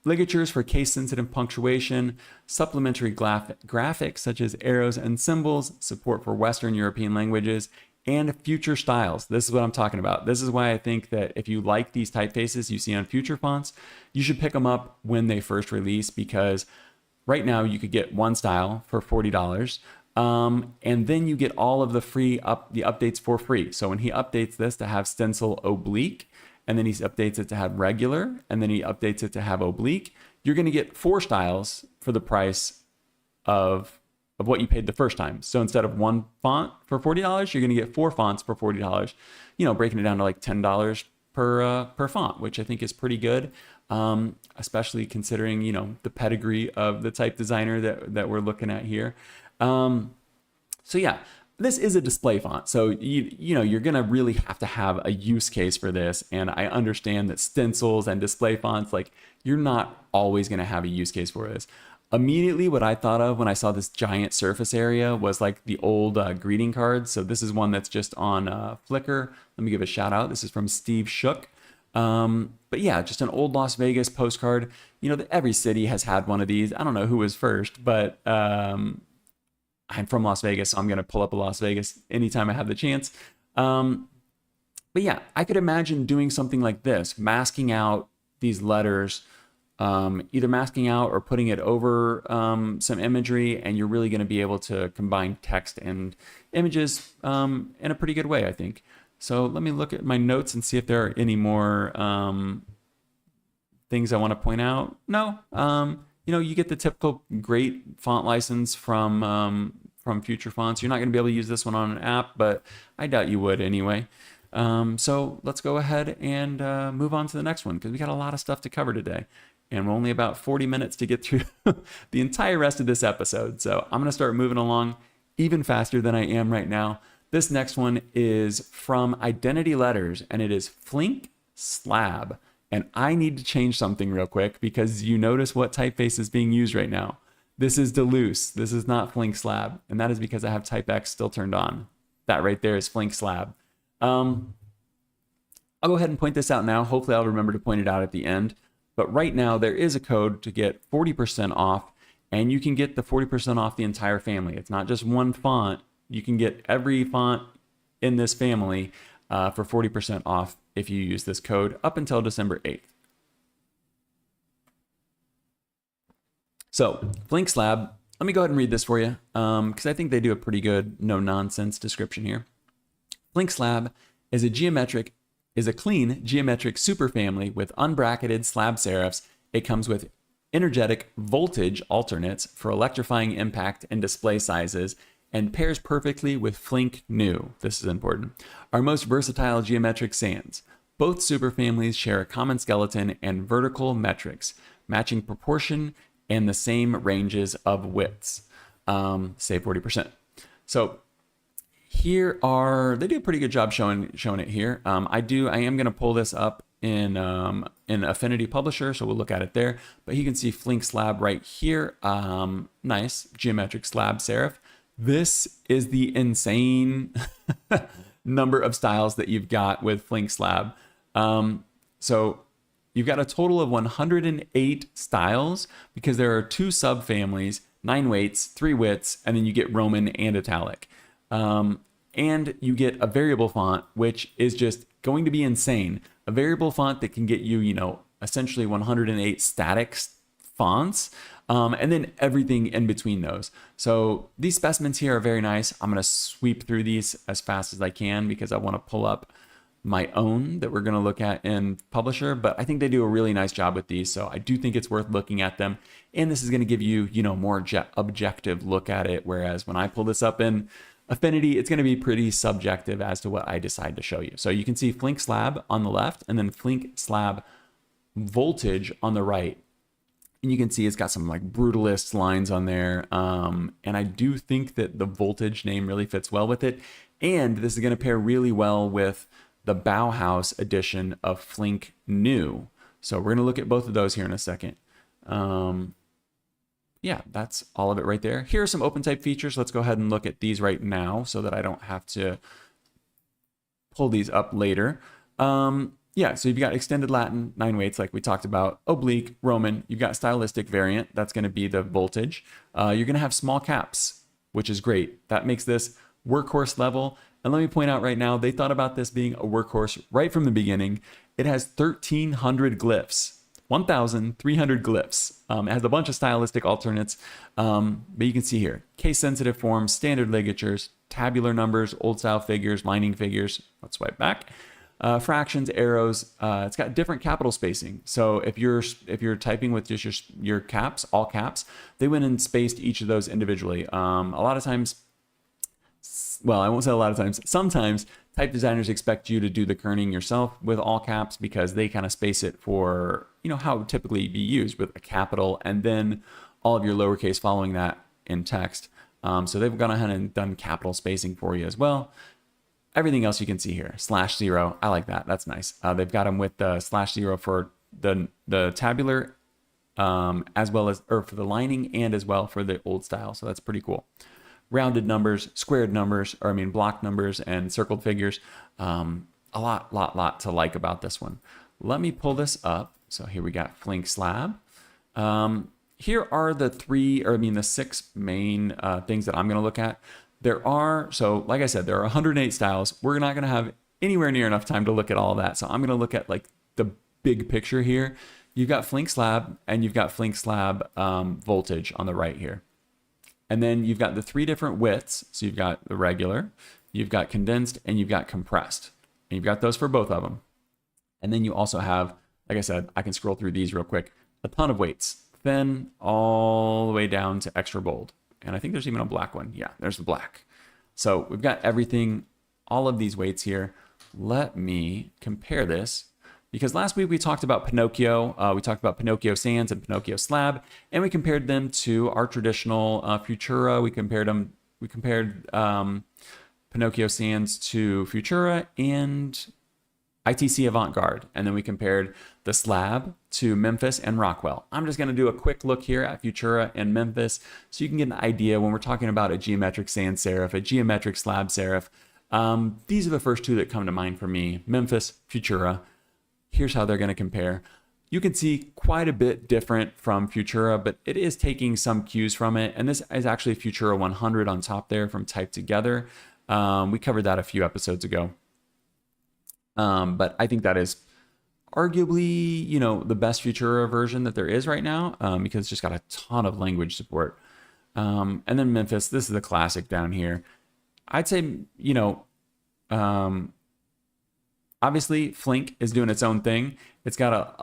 Ligatures for case-sensitive punctuation, supplementary graphics such as arrows and symbols, support for Western European languages, and future styles. This is what I'm talking about. This is why I think that if you like these typefaces you see on Future Fonts, you should pick them up when they first release, because right now you could get one style for $40. And then you get all of the the updates for free. So when he updates this to have stencil oblique, and then he updates it to have regular, and then he updates it to have oblique, you're going to get 4 styles for the price of what you paid the first time. So instead of 1 font for $40, you're going to get 4 fonts for $40, breaking it down to like $10 per font, which I think is pretty good. Especially considering, the pedigree of the type designer that we're looking at here. So yeah, this is a display font. So, you're going to really have to have a use case for this. And I understand that stencils and display fonts, like, you're not always going to have a use case for this. Immediately, what I thought of when I saw this giant surface area was like the old greeting cards. So this is one that's just on Flickr. Let me give a shout out. This is from Steve Shook. But yeah, just an old Las Vegas postcard. Every city has had one of these. I don't know who was first, but I'm from Las Vegas, so I'm going to pull up a Las Vegas anytime I have the chance. But yeah, I could imagine doing something like this, masking out these letters, either masking out or putting it over some imagery, and you're really going to be able to combine text and images in a pretty good way, I think. So let me look at my notes and see if there are any more things I want to point out. No, you get the typical great font license from Future Fonts. You're not going to be able to use this one on an app, but I doubt you would anyway. So let's go ahead and move on to the next one, because we got a lot of stuff to cover today. And we're only about 40 minutes to get through the entire rest of this episode. So I'm going to start moving along even faster than I am right now. This next one is from Identity Letters, and it is Flink Slab. And I need to change something real quick, because you notice what typeface is being used right now. This is Delusse. This is not Flink Slab. And that is because I have Type X still turned on. That right there is Flink Slab. I'll go ahead and point this out now. Hopefully I'll remember to point it out at the end. But right now there is a code to get 40% off, and you can get the 40% off the entire family. It's not just one font. You can get every font in this family for 40% off if you use this code up until December 8th. So Flink Slab, let me go ahead and read this for you because I think they do a pretty good no-nonsense description here. Flink Slab is a clean geometric superfamily with unbracketed slab serifs. It comes with energetic voltage alternates for electrifying impact and display sizes, and pairs perfectly with Flink New. This is important. Our most versatile geometric sans. Both superfamilies share a common skeleton and vertical metrics, matching proportion and the same ranges of widths, say 40%. So they do a pretty good job showing it here. I am gonna pull this up in Affinity Publisher, so we'll look at it there. But you can see Flink Slab right here. Nice geometric slab serif. This is the insane number of styles that you've got with Flink Slab. So you've got a total of 108 styles because there are 2 subfamilies, 9 weights, 3 widths, and then you get Roman and italic. And you get a variable font, which is just going to be insane. A variable font that can get you, essentially 108 static fonts, and then everything in between those. So these specimens here are very nice. I'm going to sweep through these as fast as I can because I want to pull up my own that we're going to look at in Publisher, but I think they do a really nice job with these. So I do think it's worth looking at them. And this is going to give you, more objective look at it. Whereas when I pull this up in Affinity, it's going to be pretty subjective as to what I decide to show you. So you can see Flink Slab on the left and then Flink Slab Voltage on the right. And you can see it's got some like brutalist lines on there. And I do think that the Voltage name really fits well with it. And this is going to pair really well with the Bauhaus edition of Flink New. So we're going to look at both of those here in a second. Yeah, that's all of it right there. Here are some OpenType features. Let's go ahead and look at these right now so that I don't have to pull these up later. Yeah, so you've got extended Latin, 9 weights like we talked about, oblique, Roman. You've got stylistic variant. That's going to be the Voltage. You're going to have small caps, which is great. That makes this workhorse level. And let me point out right now, they thought about this being a workhorse right from the beginning. It has 1,300 glyphs. 1,300 glyphs. It has a bunch of stylistic alternates, but you can see here, case-sensitive forms, standard ligatures, tabular numbers, old-style figures, lining figures. Let's swipe back. Fractions, arrows. It's got different capital spacing. So if you're typing with just your caps, all caps, they went and spaced each of those individually. A lot of times, well, I won't say a lot of times. Sometimes type designers expect you to do the kerning yourself with all caps because they kind of space it for, how it would typically be used with a capital and then all of your lowercase following that in text. So they've gone ahead and done capital spacing for you as well. Everything else you can see here, /0. I like that. That's nice. They've got them with the /0 for the tabular as well as, or for the lining and as well for the old style. So that's pretty cool. Rounded numbers, squared numbers, or block numbers and circled figures. A lot to like about this one. Let me pull this up. So here we got Flink Slab. Here are the 6 main things that I'm going to look at. Like I said, there are 108 styles. We're not going to have anywhere near enough time to look at all of that. So I'm going to look at like the big picture here. You've got Flink Slab and you've got Flink Slab Voltage on the right here. And then you've got the 3 different widths. So you've got the regular, you've got condensed, and you've got compressed. And you've got those for both of them. And then you also have, like I said, I can scroll through these real quick, a ton of weights, thin all the way down to extra bold. And I think there's even a black one. Yeah, there's the black. So we've got everything, all of these weights here. Let me compare this. Because last week we talked about Pinocchio. We talked about Pinocchio Sans and Pinocchio Slab, and we compared them to our traditional Futura. We compared Pinocchio Sans to Futura and ITC Avant-Garde, and then we compared the Slab to Memphis and Rockwell. I'm just going to do a quick look here at Futura and Memphis so you can get an idea when we're talking about a geometric sans serif, a geometric slab serif. These are the first 2 that come to mind for me: Memphis, Futura. Here's how they're going to compare. you can see quite a bit different from Futura, but it is taking some cues from it. And this is actually Futura 100 on top there from Type Together. We covered that a few episodes ago. But I think that is arguably, the best Futura version that there is right now, because it's just got a ton of language support. And then Memphis, this is the classic down here. I'd say, obviously Flink is doing its own thing. It's got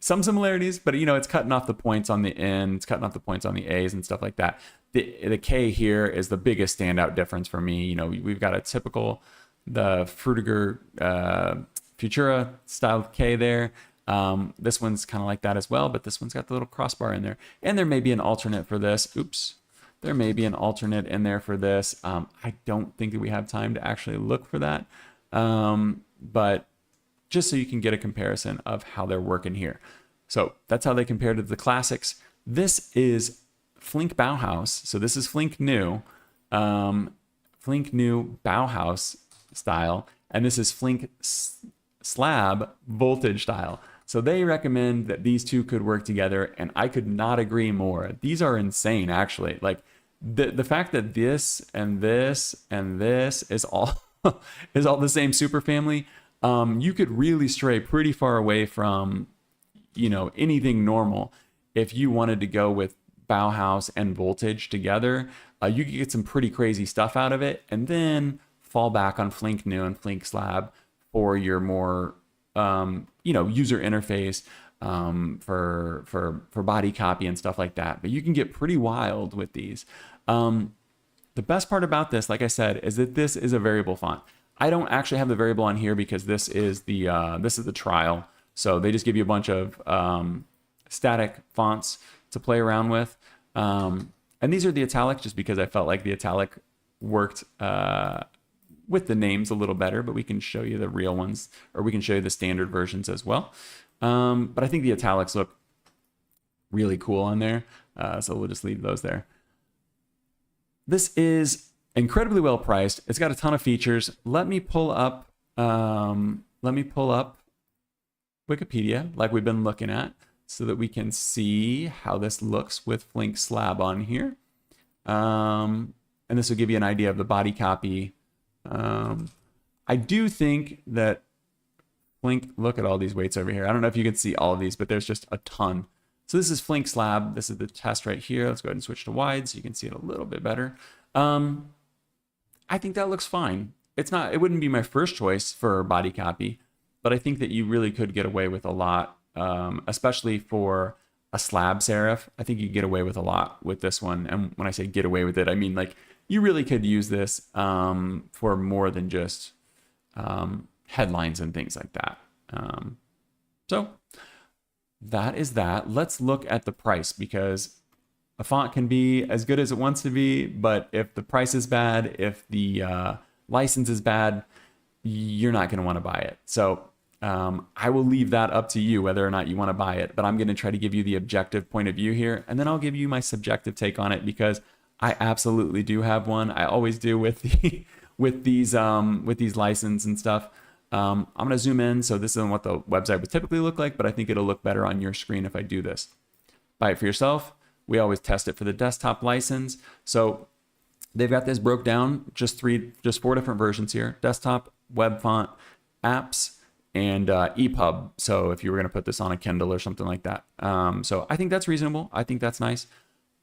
some similarities, but it's cutting off the points on the N, it's cutting off the points on the A's and stuff like that. The K here is the biggest standout difference for me. We've got a typical, the Frutiger Futura style K there. This one's kind of like that as well, but this one's got the little crossbar in there. And there may be an alternate for this. Oops. There may be an alternate in there for this. I don't think that we have time to actually look for that. But just so you can get a comparison of how they're working here. So that's how they compare to the classics. This is Flink Bauhaus. So this is Flink New. Flink New Bauhaus style. And this is Flink Slab Voltage style. So they recommend that these two could work together, and I could not agree more. These are insane, actually. Like the fact that this and this and this is all is all the same superfamily. You could really stray pretty far away from anything normal if you wanted to go with Bauhaus and Voltage together. You could get some pretty crazy stuff out of it, and then fall back on Flink New and Flink Slab for your more user interface, for body copy and stuff like that. But you can get pretty wild with these. The best part about this, like I said, is that this is a variable font. I don't actually have the variable on here because this is the trial. So they just give you a bunch of static fonts to play around with. And these are the italic just because I felt like the italic worked with the names a little better, but we can show you the real ones, or we can show you the standard versions as well. But I think the italics look really cool on there. So we'll just leave those there. This is incredibly well priced. It's got a ton of features. Let me pull up Wikipedia like we've been looking at so that we can see how this looks with Flink Slab on here. And this will give you an idea of the body copy. I do think that Flink, look at all these weights over here. I don't know if you can see all of these, but there's just a ton. So this is Flink Slab. This is the test right here. Let's go ahead and switch to wide so you can see it a little bit better. I think that looks fine. It wouldn't be my first choice for body copy, but I think that you really could get away with a lot, especially for a slab serif. I think you get away with a lot with this one. And when I say get away with it, I mean like you really could use this for more than just headlines and things like that. So that is that. Let's look at the price, because a font can be as good as it wants to be, but if the price is bad, if the license is bad, you're not going to want to buy it. So I will leave that up to you whether or not you want to buy it, but I'm going to try to give you the objective point of view here, and then I'll give you my subjective take on it, because I absolutely do have one. I always do with the with these license and stuff. I'm going to zoom in. So this isn't what the website would typically look like, but I think it'll look better on your screen if I do this. Buy it for yourself. We always test it for the desktop license. So they've got this broke down, just 4 different versions here: desktop, web font, apps, and EPUB. So if you were going to put this on a Kindle or something like that. So I think that's reasonable. I think that's nice.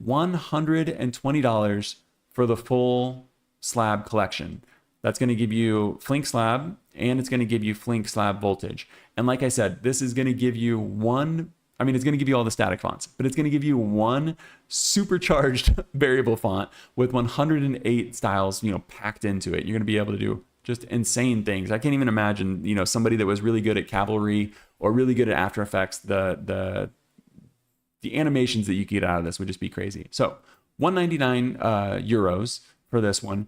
$120 for the full Slab collection. That's going to give you Flink Slab, and it's going to give you Flink Slab Voltage. And like I said, this is going to give you it's going to give you all the static fonts, but it's going to give you one supercharged variable font with 108 styles, packed into it. You're going to be able to do just insane things. I can't even imagine, somebody that was really good at Cavalry or really good at After Effects, the animations that you could get out of this would just be crazy. So 199 euros for this one.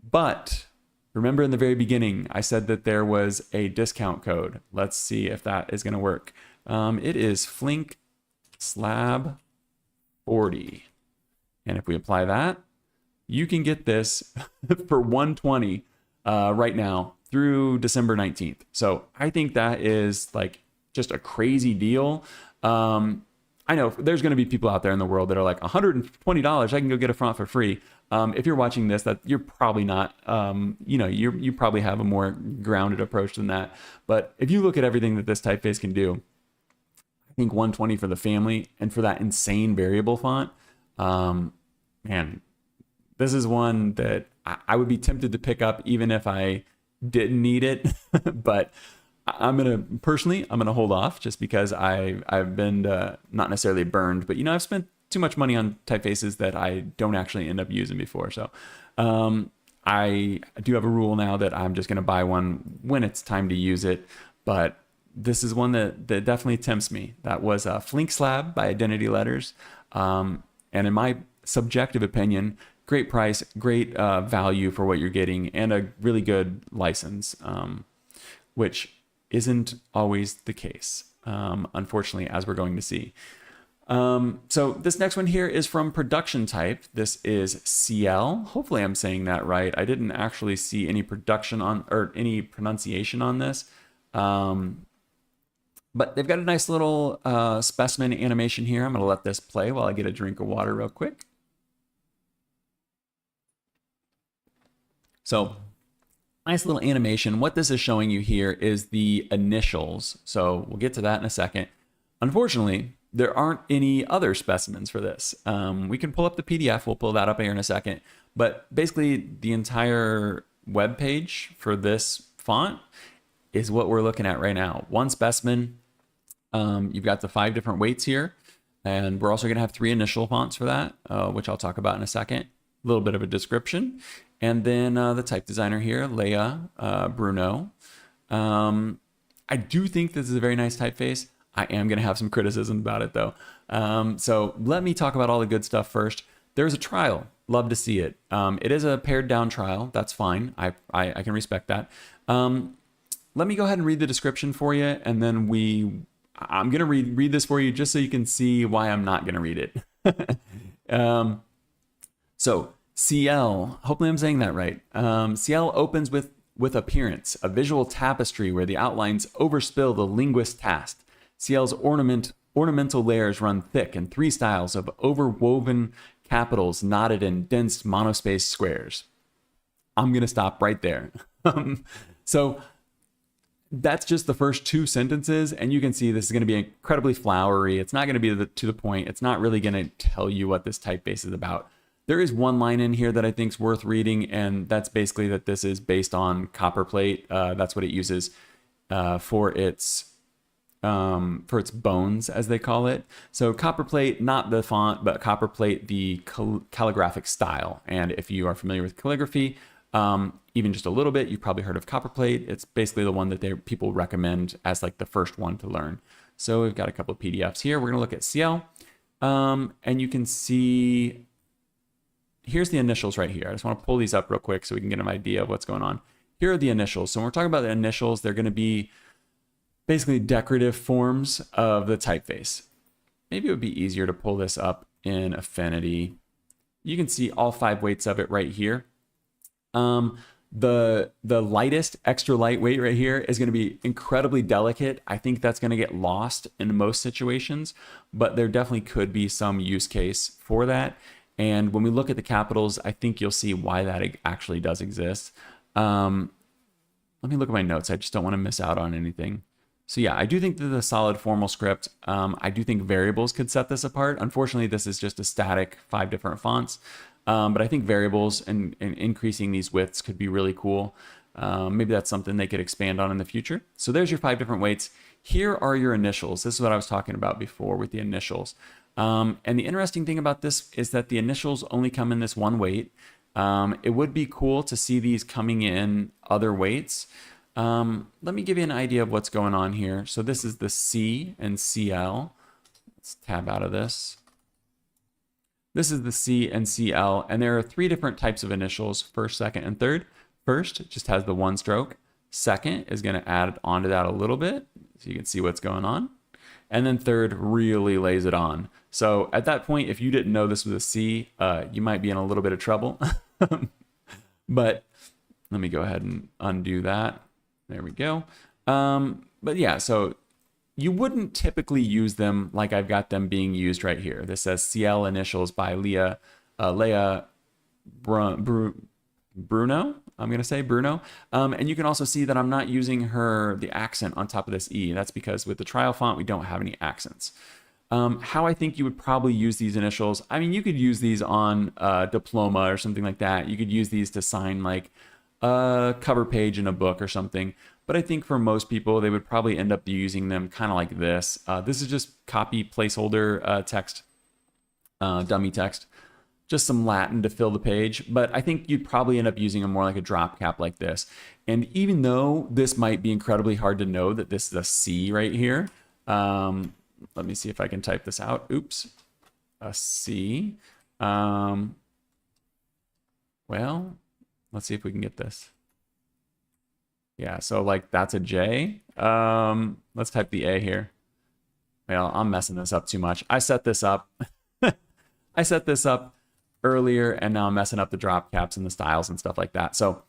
But remember in the very beginning, I said that there was a discount code. Let's see if that is going to work. It is Flink Slab 40. And if we apply that, you can get this for $120 right now through December 19th. So I think that is like just a crazy deal. I know there's going to be people out there in the world that are like $120, I can go get a font for free. If you're watching this, that you're probably not, you probably have a more grounded approach than that. But if you look at everything that this typeface can do, I think 120 for the family and for that insane variable font, man, this is one that I would be tempted to pick up even if I didn't need it. But I'm gonna hold off just because I've been not necessarily burned, but I've spent too much money on typefaces that I don't actually end up using before. So I do have a rule now that I'm just gonna buy one when it's time to use it. But this is one that definitely tempts me. That was Flink Slab by Identity Letters, and in my subjective opinion, great price, great value for what you're getting, and a really good license, which isn't always the case, unfortunately, as we're going to see. So this next one here is from Production Type. This is Ciel. Hopefully I'm saying that right. I didn't actually see any production on or any pronunciation on this. But they've got a nice little specimen animation here. I'm going to let this play while I get a drink of water real quick. So nice little animation. What this is showing you here is the initials. So we'll get to that in a second. Unfortunately, there aren't any other specimens for this. We can pull up the PDF. We'll pull that up here in a second. But basically, the entire web page for this font is what we're looking at right now. One specimen. You've got the 5 different weights here. And we're also going to have 3 initial fonts for that, which I'll talk about in a second. A little bit of a description. And then the type designer here, Leia Bruno. I do think this is a very nice typeface. I am going to have some criticism about it, though. So let me talk about all the good stuff first. There's a trial. Love to see it. It is a pared down trial. That's fine. I can respect that. Let me go ahead and read the description for you, and then I'm going to read this for you just so you can see why I'm not going to read it. So Ciel, hopefully I'm saying that right. Ciel opens with appearance, a visual tapestry where the outlines overspill the linguist's task. Ciel's ornamental layers run thick in 3 styles of overwoven capitals knotted in dense monospace squares. I'm going to stop right there. So that's just the first 2 sentences, and you can see this is going to be incredibly flowery. It's not going to be to the point. It's not really going to tell you what this typeface is about. There is one line in here that I think is worth reading, and that's basically that this is based on copperplate. That's what it uses for its bones, as they call it. So copperplate, not the font, but copperplate, the calligraphic style. And if you are familiar with calligraphy, even just a little bit, you've probably heard of copperplate. It's basically the one that people recommend as like the first one to learn. So we've got a couple of PDFs here. We're going to look at Ciel, and you can see here's the initials right here. I just want to pull these up real quick so we can get an idea of what's going on. Here are the initials. So when we're talking about the initials, they're going to be basically decorative forms of the typeface. Maybe it would be easier to pull this up in Affinity. You can see all 5 weights of it right here. The lightest extra lightweight right here is going to be incredibly delicate. I think that's going to get lost in most situations, but there definitely could be some use case for that. And when we look at the capitals, I think you'll see why that actually does exist. Let me look at my notes. I just don't want to miss out on anything. So yeah, I do think that the solid formal script, I do think variables could set this apart. Unfortunately, this is just a static 5 different fonts. But I think variables and increasing these widths could be really cool. Maybe that's something they could expand on in the future. So there's your 5 different weights. Here are your initials. This is what I was talking about before with the initials. And the interesting thing about this is that the initials only come in this 1 weight. It would be cool to see these coming in other weights. Let me give you an idea of what's going on here. So this is the C and CL. Let's tab out of this. This is the C and CL, and there are 3 different types of initials, first, second, and third. First, it just has the 1 stroke. Second is going to add onto that a little bit, so you can see what's going on. And then third really lays it on. So at that point, if you didn't know this was a C, you might be in a little bit of trouble. But Let me go ahead and undo that. There we go. But yeah, so you wouldn't typically use them like I've got them being used right here. This says Ciel initials by Leah Bruno. I'm going to say Bruno. And you can also see that I'm not using the accent on top of this E. That's because with the trial font, we don't have any accents. How I think you would probably use these initials. I mean, you could use these on a diploma or something like that. You could use these to sign like a cover page in a book or something. But I think for most people, they would probably end up using them kind of like this. This is just copy placeholder text, dummy text, just some Latin to fill the page. But I think you'd probably end up using them more like a drop cap like this. And even though this might be incredibly hard to know that this is a C right here, let me see if I can type this out. Oops, a C. Well, let's see if we can get this. Yeah, so like that's a J. Let's type the A here. Well, I'm messing this up too much. I set this up. I set this up earlier, and now I'm messing up the drop caps and the styles and stuff like that. So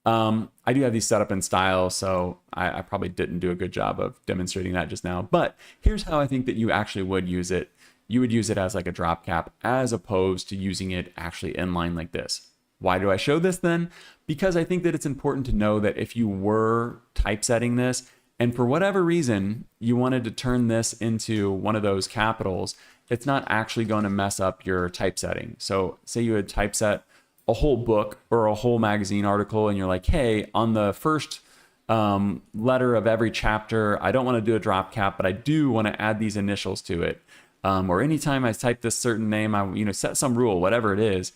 I do have these set up in style, so I probably didn't do a good job of demonstrating that just now. But here's how I think that you actually would use it. You would use it as like a drop cap as opposed to using it actually inline like this. Why do I show this then? Because I think that it's important to know that if you were typesetting this and for whatever reason you wanted to turn this into one of those capitals, it's not actually going to mess up your typesetting. So say you had typeset a whole book or a whole magazine article and you're like, hey, on the first letter of every chapter, I don't want to do a drop cap, but I do want to add these initials to it. Or anytime I type this certain name, I set some rule, whatever it is.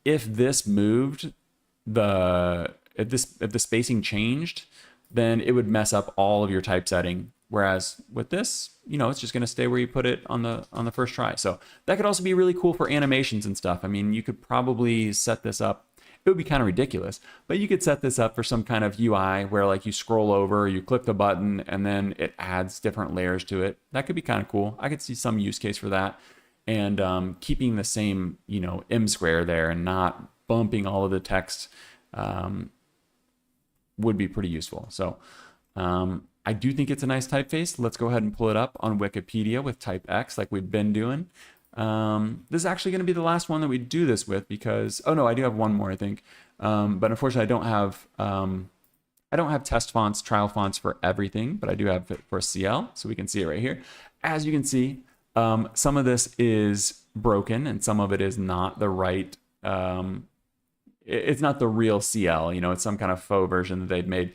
If this moved, if the spacing changed, then it would mess up all of your typesetting. Whereas with this, it's just going to stay where you put it on the first try. So that could also be really cool for animations and stuff. I mean, you could probably set this up. It would be kind of ridiculous, but you could set this up for some kind of UI where like you scroll over, you click the button, and then it adds different layers to it. That could be kind of cool. I could see some use case for that. And keeping the same, M square there and not bumping all of the text would be pretty useful. So I do think it's a nice typeface. Let's go ahead and pull it up on Wikipedia with type X like we've been doing. This is actually going to be the last one that we do this with because, oh no, I do have one more, I think. But unfortunately, I don't have test fonts, trial fonts for everything, but I do have it for Ciel, so we can see it right here. As you can see, some of this is broken and some of it is not the right, it's not the real Ciel, it's some kind of faux version that they'd made,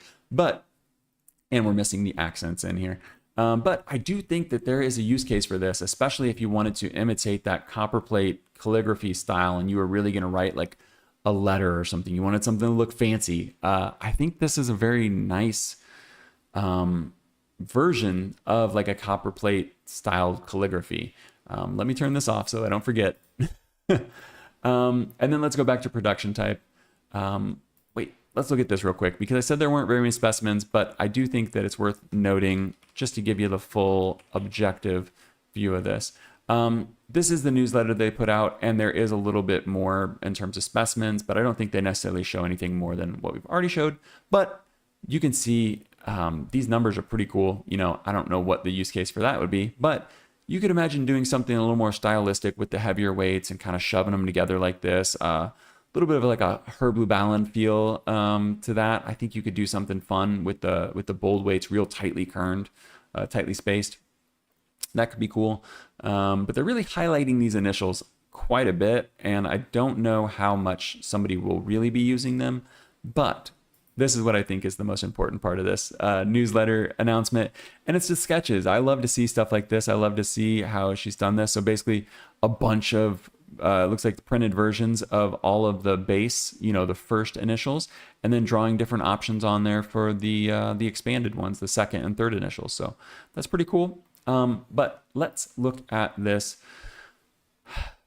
and we're missing the accents in here. But I do think that there is a use case for this, especially if you wanted to imitate that copperplate calligraphy style and you were really going to write like a letter or something. You wanted something to look fancy. I think this is a very nice version of like a copperplate style calligraphy. Let me turn this off so I don't forget. And then let's go back to production type. Wait, let's look at this real quick because I said there weren't very many specimens, but I do think that it's worth noting just to give you the full objective view of this. This is the newsletter they put out, and there is a little bit more in terms of specimens, but I don't think they necessarily show anything more than what we've already showed. But you can see these numbers are pretty cool. I don't know what the use case for that would be, but you could imagine doing something a little more stylistic with the heavier weights and kind of shoving them together like this. A little bit of like a Herb Lubalin feel to that. I think you could do something fun with the bold weights, real tightly kerned, tightly spaced. That could be cool. But they're really highlighting these initials quite a bit, and I don't know how much somebody will really be using them, but this is what I think is the most important part of this newsletter announcement, and it's the sketches. I love to see stuff like this. I love to see how she's done this. So basically a bunch of looks like the printed versions of all of the base, the first initials, and then drawing different options on there for the expanded ones, the second and third initials. So that's pretty cool. But let's look at this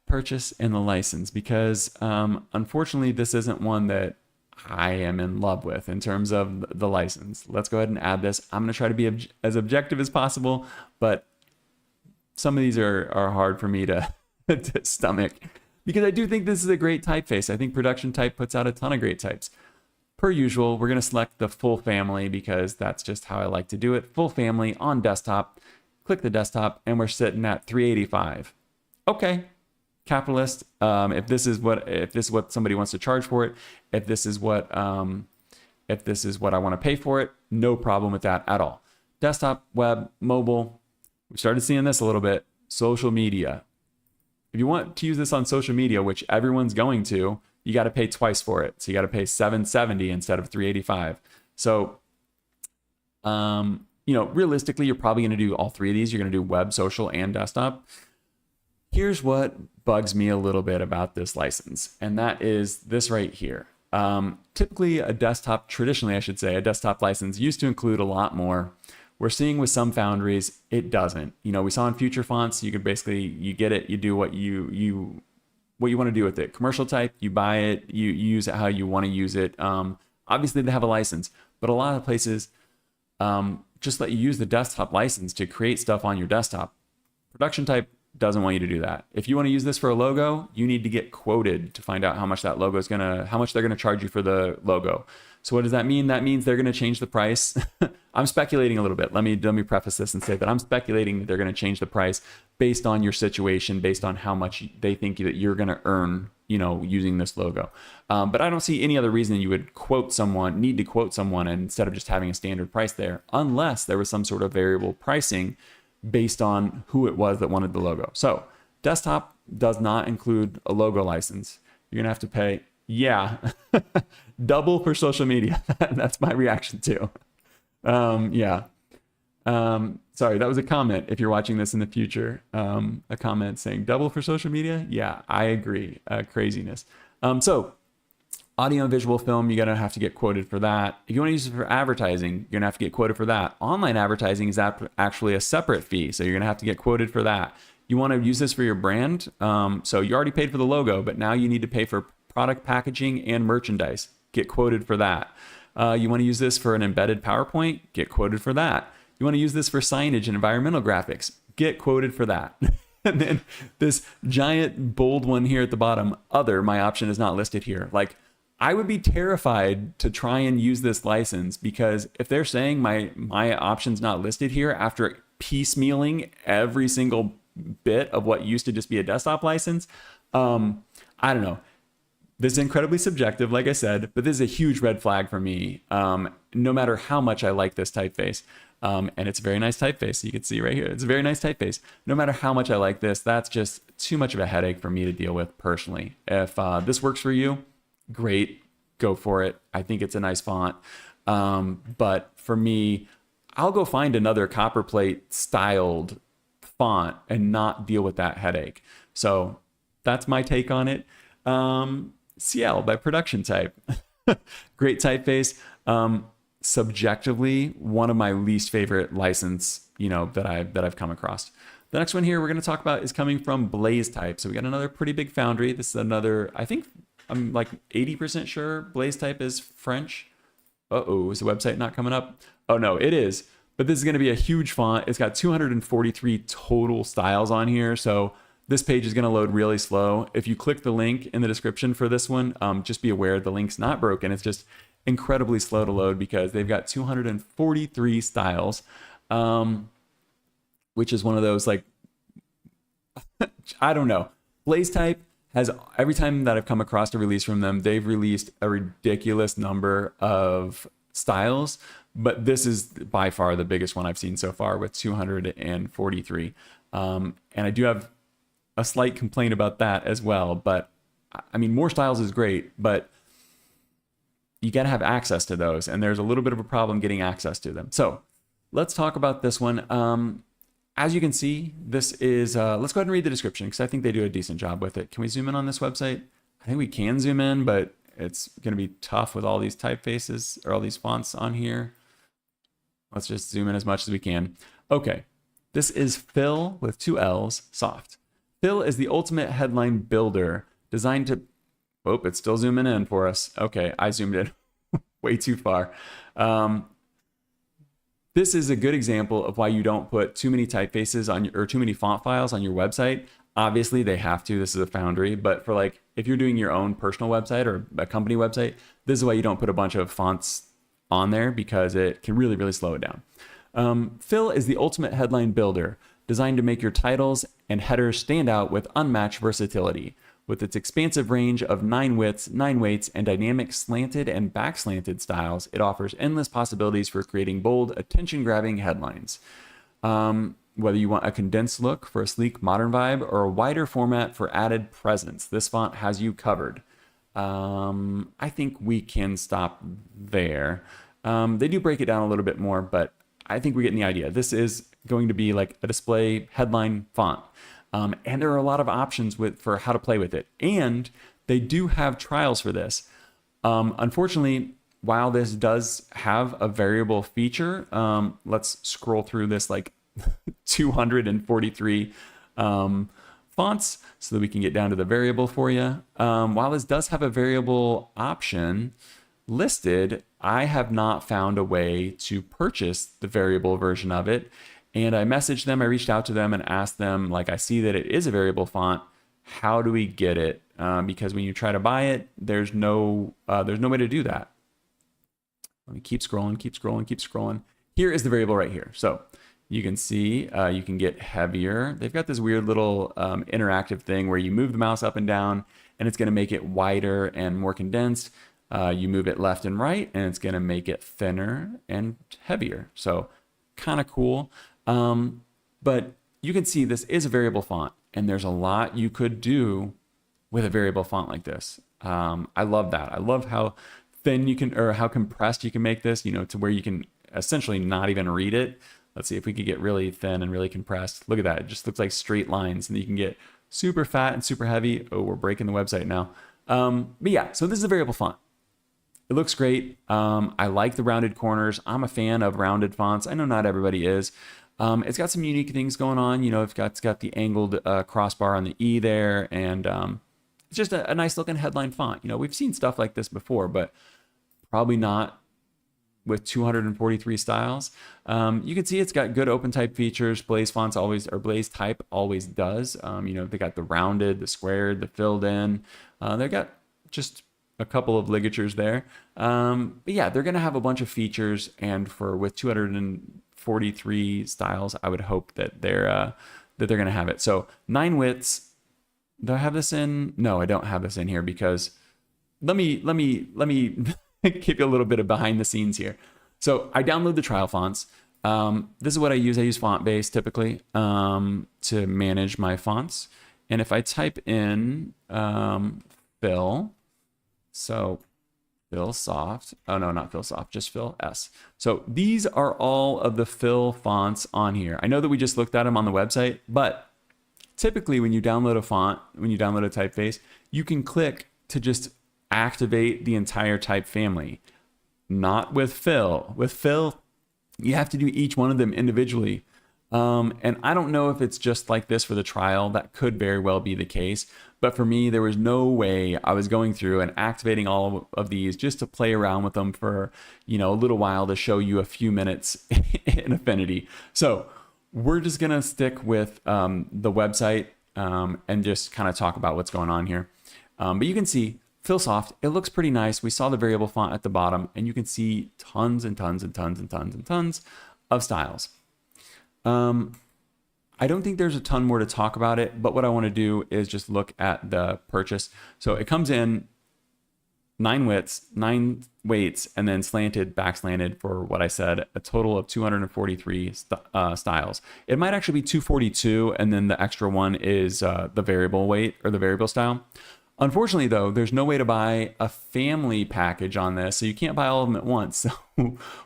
purchase and the license because unfortunately this isn't one that I am in love with in terms of the license. Let's go ahead and add this. I'm going to try to be as objective as possible, but some of these are hard for me to stomach because I do think this is a great typeface. I think Production Type puts out a ton of great types. Per usual, we're going to select the full family because that's just how I like to do it. Full family on desktop. Click the desktop, and we're sitting at 385. Okay, capitalist. If this is what somebody wants to charge for it, if this is what I want to pay for it, no problem with that at all. Desktop, web, mobile. We started seeing this a little bit. Social media. If you want to use this on social media, which everyone's going to, you got to pay twice for it. So you got to pay $770 instead of $385. So, realistically, you're probably going to do all three of these. You're going to do web, social, and desktop. Here's what bugs me a little bit about this license, and that is this right here. Typically, traditionally, I should say, a desktop license used to include a lot more. We're seeing with some foundries, it doesn't. We saw in Future Fonts, you could basically, you get it, you do what you want to do with it. Commercial type, you buy it, you use it how you want to use it. Obviously, they have a license, but a lot of places just let you use the desktop license to create stuff on your desktop. Production type doesn't want you to do that. If you want to use this for a logo, you need to get quoted to find out how much that logo is how much they're gonna charge you for the logo. So what does that mean? That means they're gonna change the price. I'm speculating a little bit. Let me preface this and say that I'm speculating that they're gonna change the price based on your situation, based on how much they think that you're gonna earn, using this logo. But I don't see any other reason you would need to quote someone instead of just having a standard price there, unless there was some sort of variable pricing based on who it was that wanted the logo. So desktop does not include a logo license. You're gonna have to pay, double for social media. That's my reaction too. Sorry, that was a comment. If you're watching this in the future, a comment saying double for social media. Yeah, I agree. Craziness. So audio and visual film, you're going to have to get quoted for that. If you want to use it for advertising, you're going to have to get quoted for that. Online advertising is actually a separate fee, so you're going to have to get quoted for that. You want to use this for your brand, so you already paid for the logo, but now you need to pay for product packaging and merchandise. Get quoted for that. You want to use this for an embedded PowerPoint? Get quoted for that. You want to use this for signage and environmental graphics? Get quoted for that. And then this giant bold one here at the bottom, other, my option is not listed here. Like, I would be terrified to try and use this license, because if they're saying my option's not listed here after piecemealing every single bit of what used to just be a desktop license, I don't know. This is incredibly subjective, like I said, but this is a huge red flag for me, no matter how much I like this typeface. And it's a very nice typeface. You can see right here, it's a very nice typeface. No matter how much I like this, that's just too much of a headache for me to deal with personally. If this works for you, great, go for it. I think it's a nice font. But for me, I'll go find another copperplate styled font and not deal with that headache. So that's my take on it. Ciel by Production Type. Great typeface. Subjectively, one of my least favorite license, that I've come across. The next one here we're going to talk about is coming from Blaze Type. So we got another pretty big foundry. This is another, I think I'm like 80% sure Blaze Type is French. Is the website not coming up? Oh no, it is. But this is going to be a huge font. It's got 243 total styles on here. So this page is going to load really slow. If you click the link in the description for this one, just be aware the link's not broken. It's just incredibly slow to load because they've got 243 styles, which is one of those, like, I don't know. Blaze Type has, every time that I've come across a release from them, they've released a ridiculous number of styles, but this is by far the biggest one I've seen so far with 243. And I do have a slight complaint about that as well, but I mean, more styles is great, but you got to have access to those, and there's a little bit of a problem getting access to them. So let's talk about this one. As you can see, this is, let's go ahead and read the description because I think they do a decent job with it. Can we zoom in on this website? I think we can zoom in, but it's going to be tough with all these typefaces or all these fonts on here. Let's just zoom in as much as we can. Okay, this is Phill with 2 L's, soft. Phill is the ultimate headline builder designed to, oh, it's still zooming in for us. Okay, I zoomed in way too far. This is a good example of why you don't put too many typefaces on or too many font files on your website Obviously, they have to. This is a Foundry, but for like if you're doing your own personal website or a company website, this is why you don't put a bunch of fonts on there, because it can really, really slow it down. Phill is the ultimate headline builder, designed to make your titles and headers stand out with unmatched versatility. With its expansive range of 9 widths, 9 weights, and dynamic slanted and backslanted styles, it offers endless possibilities for creating bold, attention-grabbing headlines. Whether you want a condensed look for a sleek, modern vibe, or a wider format for added presence, this font has you covered. I think we can stop there. They do break it down a little bit more, but I think we're getting the idea. This is going to be like a display headline font. And there are a lot of options for how to play with it. And they do have trials for this. Unfortunately, while this does have a variable feature, let's scroll through this like 243 fonts so that we can get down to the variable for you. While this does have a variable option listed, I have not found a way to purchase the variable version of it. And I messaged them, I reached out to them and asked them, like, I see that it is a variable font. How do we get it? Because when you try to buy it, there's no way to do that. Let me keep scrolling, keep scrolling, keep scrolling. Here is the variable right here. So you can see you can get heavier. They've got this weird little interactive thing where you move the mouse up and down and it's going to make it wider and more condensed. You move it left and right and it's going to make it thinner and heavier. So kind of cool. But you can see this is a variable font and there's a lot you could do with a variable font like this. I love that. I love how thin you can, or how compressed you can make this, you know, to where you can essentially not even read it. Let's see if we could get really thin and really compressed. Look at that. It just looks like straight lines, and you can get super fat and super heavy. Oh, we're breaking the website now. But yeah, so this is a variable font. It looks great. I like the rounded corners. I'm a fan of rounded fonts. I know not everybody is. It's got some unique things going on. You know, it's got the angled crossbar on the E there, and it's just a nice looking headline font. You know, we've seen stuff like this before, but probably not with 243 styles. You can see it's got good open type features. Blaze fonts always, or Blaze type always does. You know, they got the rounded, the squared, the filled in. They've got just a couple of ligatures there. But yeah, they're going to have a bunch of features, and with 243 styles, I would hope that they're going to have it. So 9 widths. Do I have this in? No, I don't have this in here, because let me give you a little bit of behind the scenes here. So I download the trial fonts. This is what I use. I use FontBase typically to manage my fonts. And if I type in Phill, so Phill Soft, oh no, not Phill Soft, just Phill S. So these are all of the Phill fonts on here. I know that we just looked at them on the website, but typically when you download a font, when you download a typeface, you can click to just activate the entire type family. Not with Phill. With Phill, you have to do each one of them individually. And I don't know if it's just like this for the trial. That could very well be the case. But for me, there was no way I was going through and activating all of these just to play around with them for, you know, a little while to show you a few minutes in Affinity. So we're just going to stick with the website and just kind of talk about what's going on here. But you can see Phill Soft, it looks pretty nice. We saw the variable font at the bottom, and you can see tons and tons and tons and tons and tons of styles. I don't think there's a ton more to talk about it, but what I want to do is just look at the purchase. So it comes in 9 widths, 9 weights, and then slanted, back slanted for what I said, a total of 243 styles. It might actually be 242, and then the extra one is the variable weight or the variable style. Unfortunately, though, there's no way to buy a family package on this, so you can't buy all of them at once. So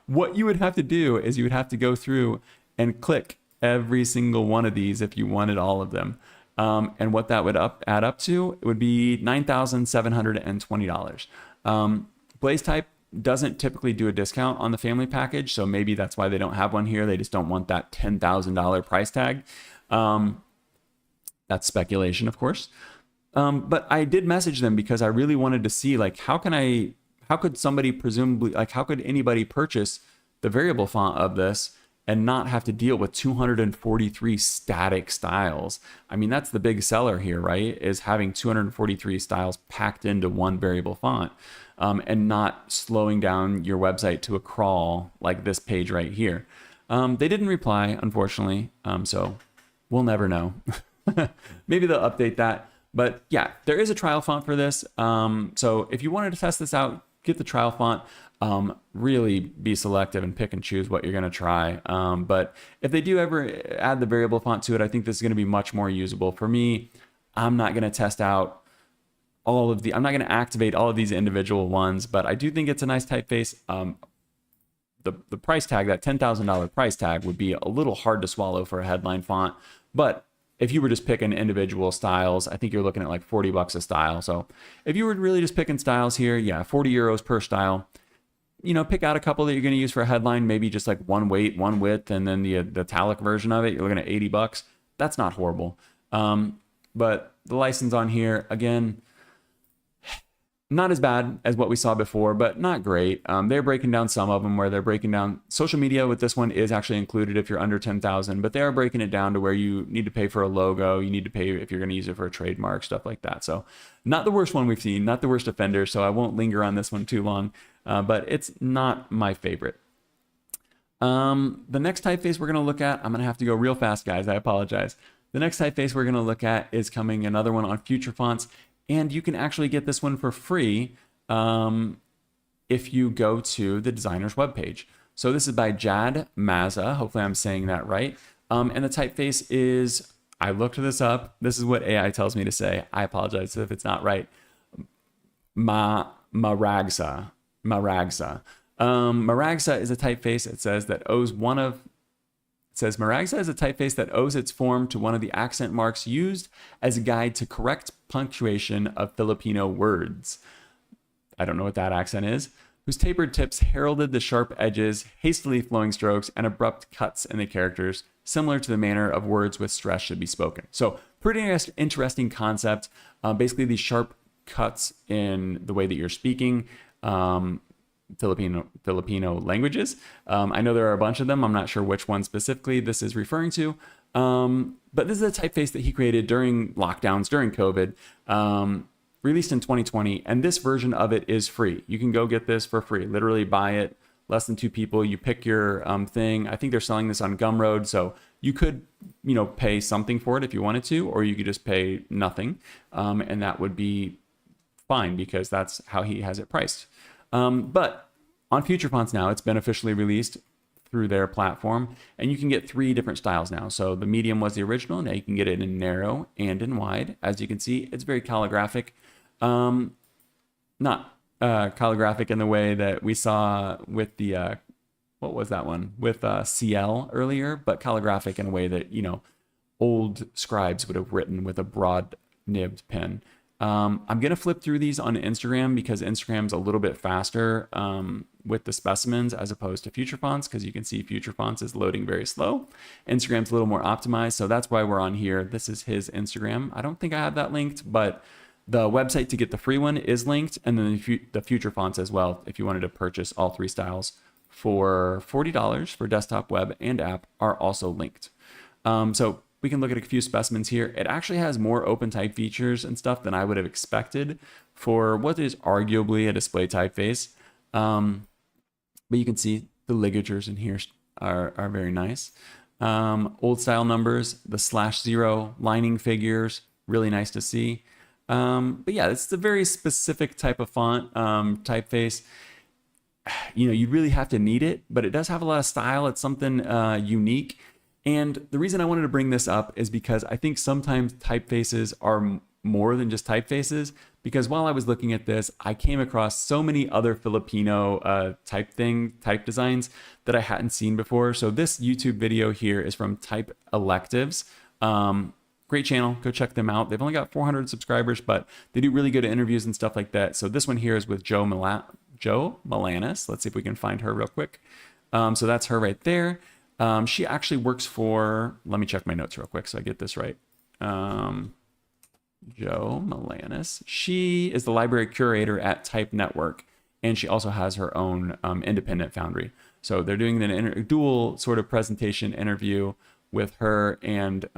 what you would have to do is you would have to go through and click every single one of these if you wanted all of them. And what that would add up to, it would be $9,720. Blaze Type doesn't typically do a discount on the family package, so maybe that's why they don't have one here. They just don't want that $10,000 price tag. That's speculation, of course. But I did message them because I really wanted to see, like, how could anybody purchase the variable font of this and not have to deal with 243 static styles. I mean, that's the big seller here, right? Is having 243 styles packed into one variable font, and not slowing down your website to a crawl like this page right here. They didn't reply, unfortunately, so we'll never know. Maybe they'll update that. But yeah, there is a trial font for this. So if you wanted to test this out, get the trial font. Really be selective and pick and choose what you're going to try. But if they do ever add the variable font to it, I think this is going to be much more usable. For me, I'm not going to test out I'm not going to activate all of these individual ones, but I do think it's a nice typeface. The price tag, that $10,000 price tag, would be a little hard to swallow for a headline font. But if you were just picking individual styles, I think you're looking at like $40 a style. So if you were really just picking styles here, yeah, 40 euros per style. You know, pick out a couple that you're going to use for a headline, maybe just like one weight, one width, and then the italic version of it, you're looking at $80. That's not horrible. But the license on here, again, not as bad as what we saw before, but not great. They're breaking down some of them where they're breaking down social media with this one is actually included if you're under 10,000, but they are breaking it down to where you need to pay for a logo. You need to pay if you're going to use it for a trademark, stuff like that. So not the worst one we've seen, not the worst offender. So I won't linger on this one too long, but it's not my favorite. The next typeface we're going to look at, I'm going to have to go real fast, guys. I apologize. The next typeface we're going to look at is coming, another one on Future Fonts. And you can actually get this one for free if you go to the designer's webpage. So this is by Jad Maza. Hopefully I'm saying that right. And the typeface is, I looked this up. This is what AI tells me to say. I apologize if it's not right. Maragsâ. Maragsâ. Maragsâ is a typeface. It says that Maragsâ is a typeface that owes its form to one of the accent marks used as a guide to correct punctuation of Filipino words. I don't know what that accent is. Whose tapered tips heralded the sharp edges, hastily flowing strokes, and abrupt cuts in the characters, similar to the manner of words with stress should be spoken. So pretty interesting concept. Basically, these sharp cuts in the way that you're speaking. Filipino languages. I know there are a bunch of them. I'm not sure which one specifically this is referring to. But this is a typeface that he created during lockdowns, during COVID, released in 2020. And this version of it is free. You can go get this for free. Literally buy it. Less than 2 people. You pick your thing. I think they're selling this on Gumroad. So you could, pay something for it if you wanted to, or you could just pay nothing. And that would be fine because that's how he has it priced. But on Future Fonts now, it's been officially released through their platform, and you can get 3 different styles now. So the medium was the original. Now you can get it in narrow and in wide. As you can see, it's very calligraphic. Not calligraphic in the way that we saw with the, what was that one? With Ciel earlier, but calligraphic in a way that, old scribes would have written with a broad nibbed pen. I'm going to flip through these on Instagram because Instagram's a little bit faster with the specimens as opposed to Future Fonts, because you can see Future Fonts is loading very slow. Instagram's a little more optimized, so that's why we're on here. This is his Instagram. I don't think I have that linked, but the website to get the free one is linked, and then the Future Fonts as well, if you wanted to purchase all 3 styles for $40 for desktop, web, and app, are also linked. So we can look at a few specimens here. It actually has more open type features and stuff than I would have expected for what is arguably a display typeface. But you can see the ligatures in here are very nice. Old style numbers, the /0 lining figures, really nice to see. But yeah, it's a very specific type of font typeface. You really have to need it, but it does have a lot of style. It's something unique. And the reason I wanted to bring this up is because I think sometimes typefaces are more than just typefaces, because while I was looking at this, I came across so many other Filipino type designs that I hadn't seen before. So this YouTube video here is from Type Electives. Great channel, go check them out. They've only got 400 subscribers, but they do really good interviews and stuff like that. So this one here is with Jo Malanis. Let's see if we can find her real quick. So that's her right there. She actually works for, let me check my notes real quick so I get this right. Jo Malanis. She is the library curator at Type Network, and she also has her own independent foundry. So they're doing an dual sort of presentation interview with her and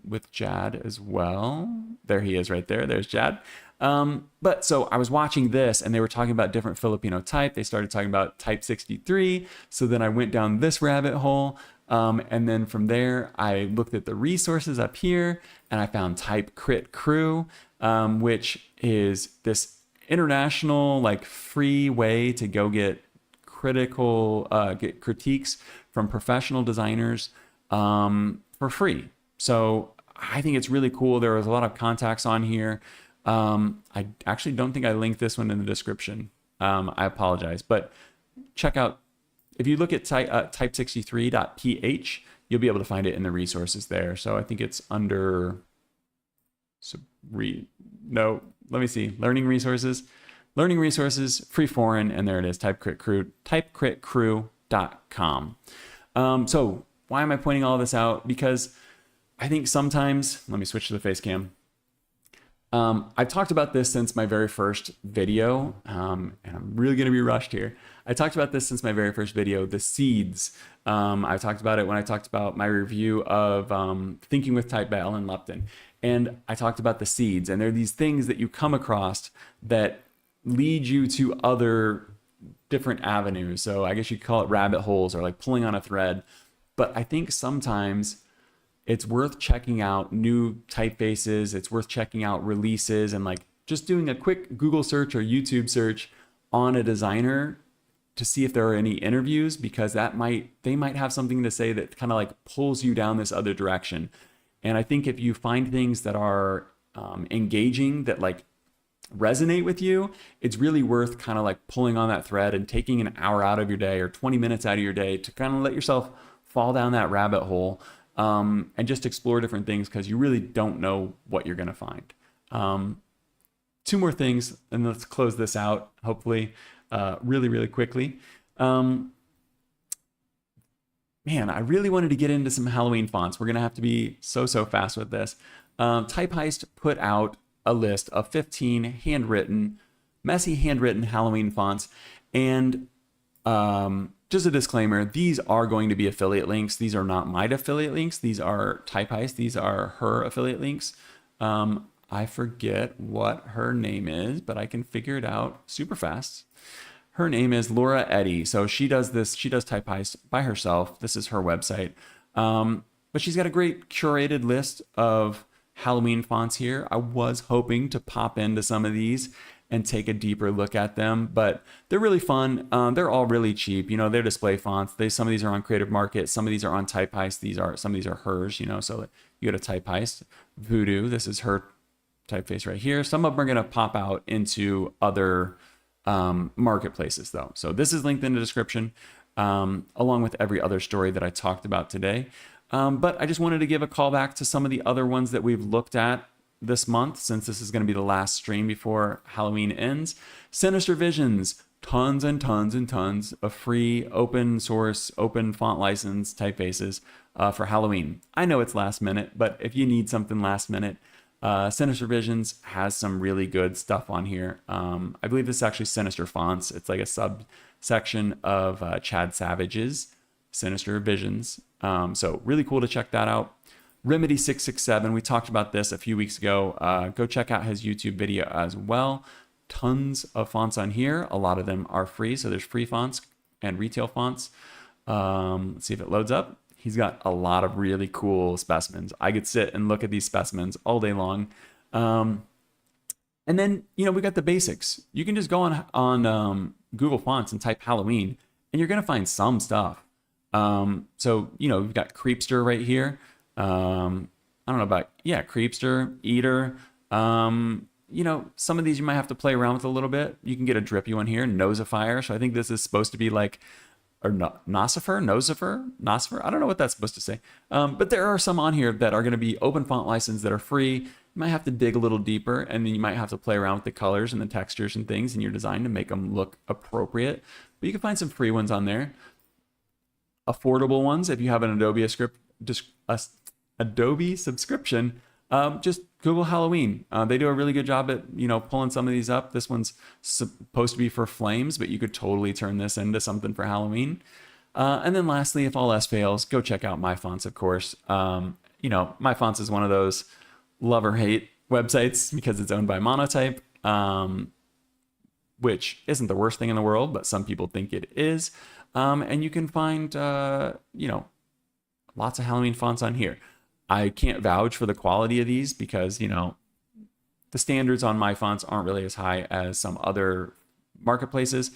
with Jad as well. There he is right there. There's Jad. But so I was watching this and they were talking about different Filipino type. They started talking about type 63. So then I went down this rabbit hole. And then from there, I looked at the resources up here and I found Type Crit Crew, which is this international, like free way to go get get critiques from professional designers for free. So I think it's really cool. There was a lot of contacts on here. I actually don't think I linked this one in the description. I apologize, but check out, if you look at type63.ph, you'll be able to find it in the resources there. So I think it's under, no, let me see, learning resources, free foreign, and there it is, typecritcrew.com. So why am I pointing all this out? Because I think sometimes, let me switch to the face cam. I've talked about this since my very first video, and I'm really going to be rushed here. I talked about this since my very first video, the seeds. I talked about it when I talked about my review of Thinking with Type by Ellen Lupton. And I talked about the seeds, and they're these things that you come across that lead you to other different avenues. So I guess you could call it rabbit holes or like pulling on a thread. But I think sometimes it's worth checking out new typefaces. It's worth checking out releases and like just doing a quick Google search or YouTube search on a designer to see if there are any interviews, because they might have something to say that kind of like pulls you down this other direction. And I think if you find things that are engaging, that like resonate with you, it's really worth kind of like pulling on that thread and taking an hour out of your day or 20 minutes out of your day to kind of let yourself fall down that rabbit hole. And just explore different things, because you really don't know what you're going to find. Two more things, and let's close this out, hopefully, really, really quickly. Man, I really wanted to get into some Halloween fonts. We're going to have to be so fast with this. Typeheist put out a list of 15 messy handwritten Halloween fonts. And just a disclaimer, these are going to be affiliate links. These are not my affiliate links. These are Typeheist. These are her affiliate links. I forget what her name is, but I can figure it out super fast. Her name is Laura Eddy. So she does Typeheist by herself. This is her website. But she's got a great curated list of Halloween fonts here. I was hoping to pop into some of these and take a deeper look at them, but they're really fun. They're all really cheap. They're display fonts. Some of these are on Creative Market. Some of these are on Typeheist. Some of these are hers, so you go to Typeheist, Voodoo. This is her typeface right here. Some of them are going to pop out into other marketplaces though. So this is linked in the description, along with every other story that I talked about today. But I just wanted to give a call back to some of the other ones that we've looked at this month, since this is going to be the last stream before Halloween ends. Sinister Visions, tons and tons and tons of free open source, open font license typefaces for Halloween. I know it's last minute, but if you need something last minute, Sinister Visions has some really good stuff on here. I believe this is actually Sinister Fonts. It's like a subsection of Chad Savage's Sinister Visions. So really cool to check that out. Remedy 667, we talked about this a few weeks ago. Go check out his YouTube video as well. Tons of fonts on here. A lot of them are free. So there's free fonts and retail fonts. Let's see if it loads up. He's got a lot of really cool specimens. I could sit and look at these specimens all day long. And then, we got the basics. You can just go on Google Fonts and type Halloween, and you're going to find some stuff. So, we've got Creepster right here. I don't know about, Creepster, Eater. Some of these you might have to play around with a little bit. You can get a drippy one here, Nosifier. So I think this is supposed to be like, or Nosifer. I don't know what that's supposed to say. But there are some on here that are going to be open font license that are free. You might have to dig a little deeper, and then you might have to play around with the colors and the textures and things in your design to make them look appropriate. But you can find some free ones on there. Affordable ones, if you have an Adobe subscription, Just Google Halloween. They do a really good job at, pulling some of these up. This one's supposed to be for flames, but you could totally turn this into something for Halloween. And then lastly, if all else fails, go check out My Fonts, of course. My Fonts is one of those love or hate websites because it's owned by Monotype, which isn't the worst thing in the world, but some people think it is. And you can find, lots of Halloween fonts on here. I can't vouch for the quality of these because, the standards on My Fonts aren't really as high as some other marketplaces.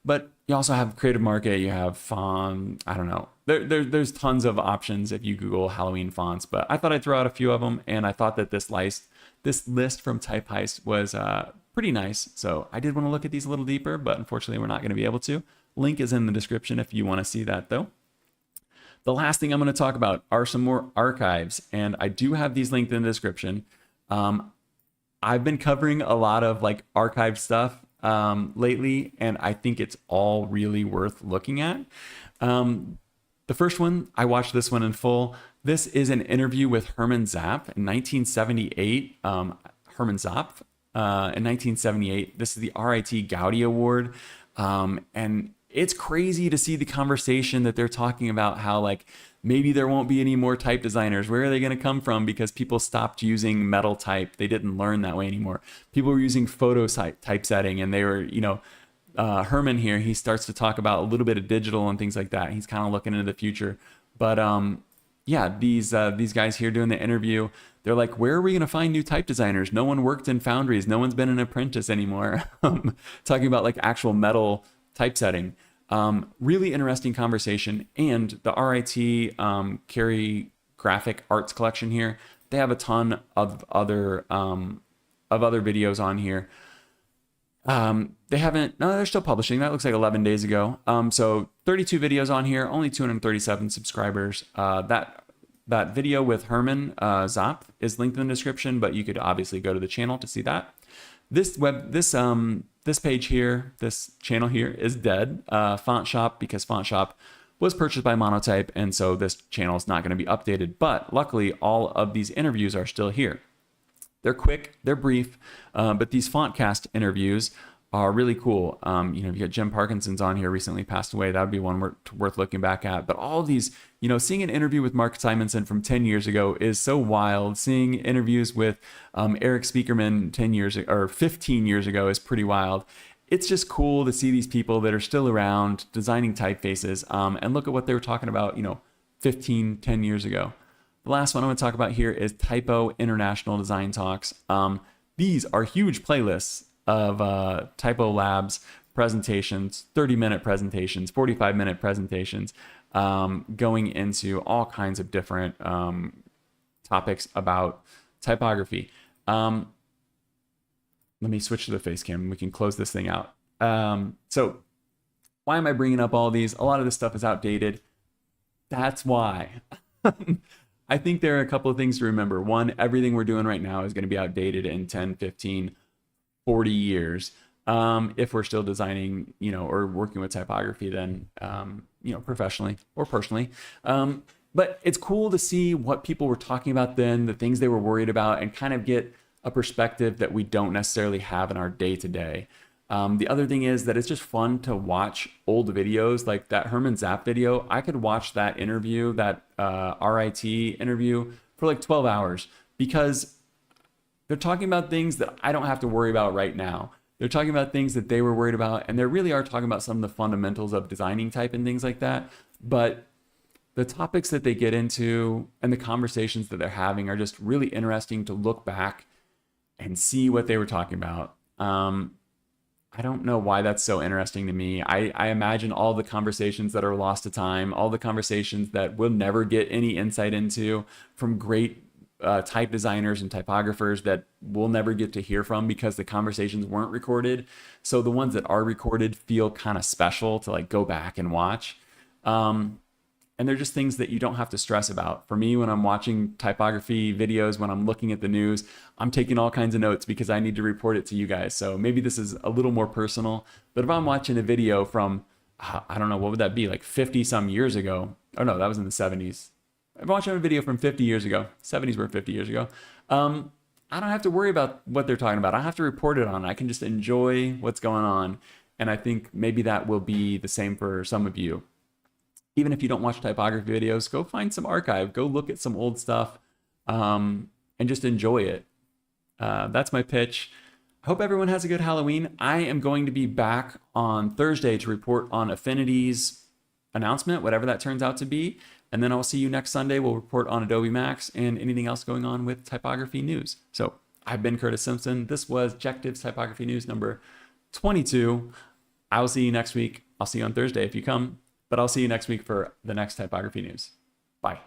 But you also have Creative Market, you have I don't know. There's tons of options if you Google Halloween fonts, but I thought I'd throw out a few of them, and I thought that this list from Type Heist was pretty nice. So I did want to look at these a little deeper, but unfortunately we're not going to be able to. Link is in the description if you want to see that though. The last thing I'm going to talk about are some more archives, and I do have these linked in the description. I've been covering a lot of like archive stuff lately, and I think it's all really worth looking at. The first one, I watched this one in full. This is an interview with Herman Zapf in 1978. Herman Zapf in 1978. This is the RIT Gaudi Award. And it's crazy to see the conversation that they're talking about how like maybe there won't be any more type designers. Where are they going to come from? Because people stopped using metal type. They didn't learn that way anymore. People were using photo typesetting, and they were, Herman here, he starts to talk about a little bit of digital and things like that. He's kind of looking into the future. But these guys here doing the interview, they're like, where are we going to find new type designers? No one worked in foundries. No one's been an apprentice anymore. Talking about like actual metal typesetting. Really interesting conversation. And the RIT Carry Graphic Arts collection here, they have a ton of other videos on here. They're still publishing. That looks like 11 days ago. So 32 videos on here, only 237 subscribers. That video with Herman Zapf is linked in the description, but you could obviously go to the channel to see that. This page here, this channel here is dead. Font Shop, because Font Shop was purchased by Monotype, and so this channel is not going to be updated. But luckily, all of these interviews are still here. They're quick, they're brief, but these FontCast interviews are really cool. You got Jim Parkinson's on here, recently passed away. That would be one worth looking back at. But all of these, seeing an interview with Mark Simonson from 10 years ago is so wild. Seeing interviews with Eric Speakerman 10 years or 15 years ago is pretty wild. It's just cool to see these people that are still around designing typefaces, and look at what they were talking about, 10 years ago. The last one I'm going to talk about here is TYPO International Design Talks. These are huge playlists of TYPO Labs presentations, 30-minute presentations, 45-minute presentations, going into all kinds of different topics about typography. Let me switch to the face cam and we can close this thing out. So why am I bringing up all these? A lot of this stuff is outdated. That's why. I think there are a couple of things to remember. One, everything we're doing right now is going to be outdated in 10, 15, 40 years. If we're still designing, or working with typography, then, professionally or personally. But it's cool to see what people were talking about then, the things they were worried about, and kind of get a perspective that we don't necessarily have in our day-to-day. The other thing is that it's just fun to watch old videos like that Herman Zapf video. I could watch that interview, that RIT interview, for like 12 hours because they're talking about things that I don't have to worry about right now. They're talking about things that they were worried about, and they really are talking about some of the fundamentals of designing type and things like that. But the topics that they get into and the conversations that they're having are just really interesting to look back and see what they were talking about. I don't know why that's so interesting to me. I imagine all the conversations that are lost to time, all the conversations that we'll never get any insight into from great type designers and typographers that we'll never get to hear from because the conversations weren't recorded. So the ones that are recorded feel kind of special to like go back and watch. And they're just things that you don't have to stress about. For me, when I'm watching typography videos, when I'm looking at the news, I'm taking all kinds of notes because I need to report it to you guys. So maybe this is a little more personal, but if I'm watching a video from, I don't know, what would that be, like 50 some years ago? Oh no, that was in the 70s. I'm watching a video from 50 years ago. 70s were 50 years ago. I don't have to worry about what they're talking about. I don't have to report it on. I can just enjoy what's going on. And I think maybe that will be the same for some of you. Even if you don't watch typography videos, go find some archive. Go look at some old stuff and just enjoy it. That's my pitch. I hope everyone has a good Halloween. I am going to be back on Thursday to report on Affinity's announcement, whatever that turns out to be. And then I'll see you next Sunday. We'll report on Adobe MAX and anything else going on with typography news. So I've been Curtis Simpson. This was Jectives Typography News number 22. I will see you next week. I'll see you on Thursday if you come, but I'll see you next week for the next typography news. Bye.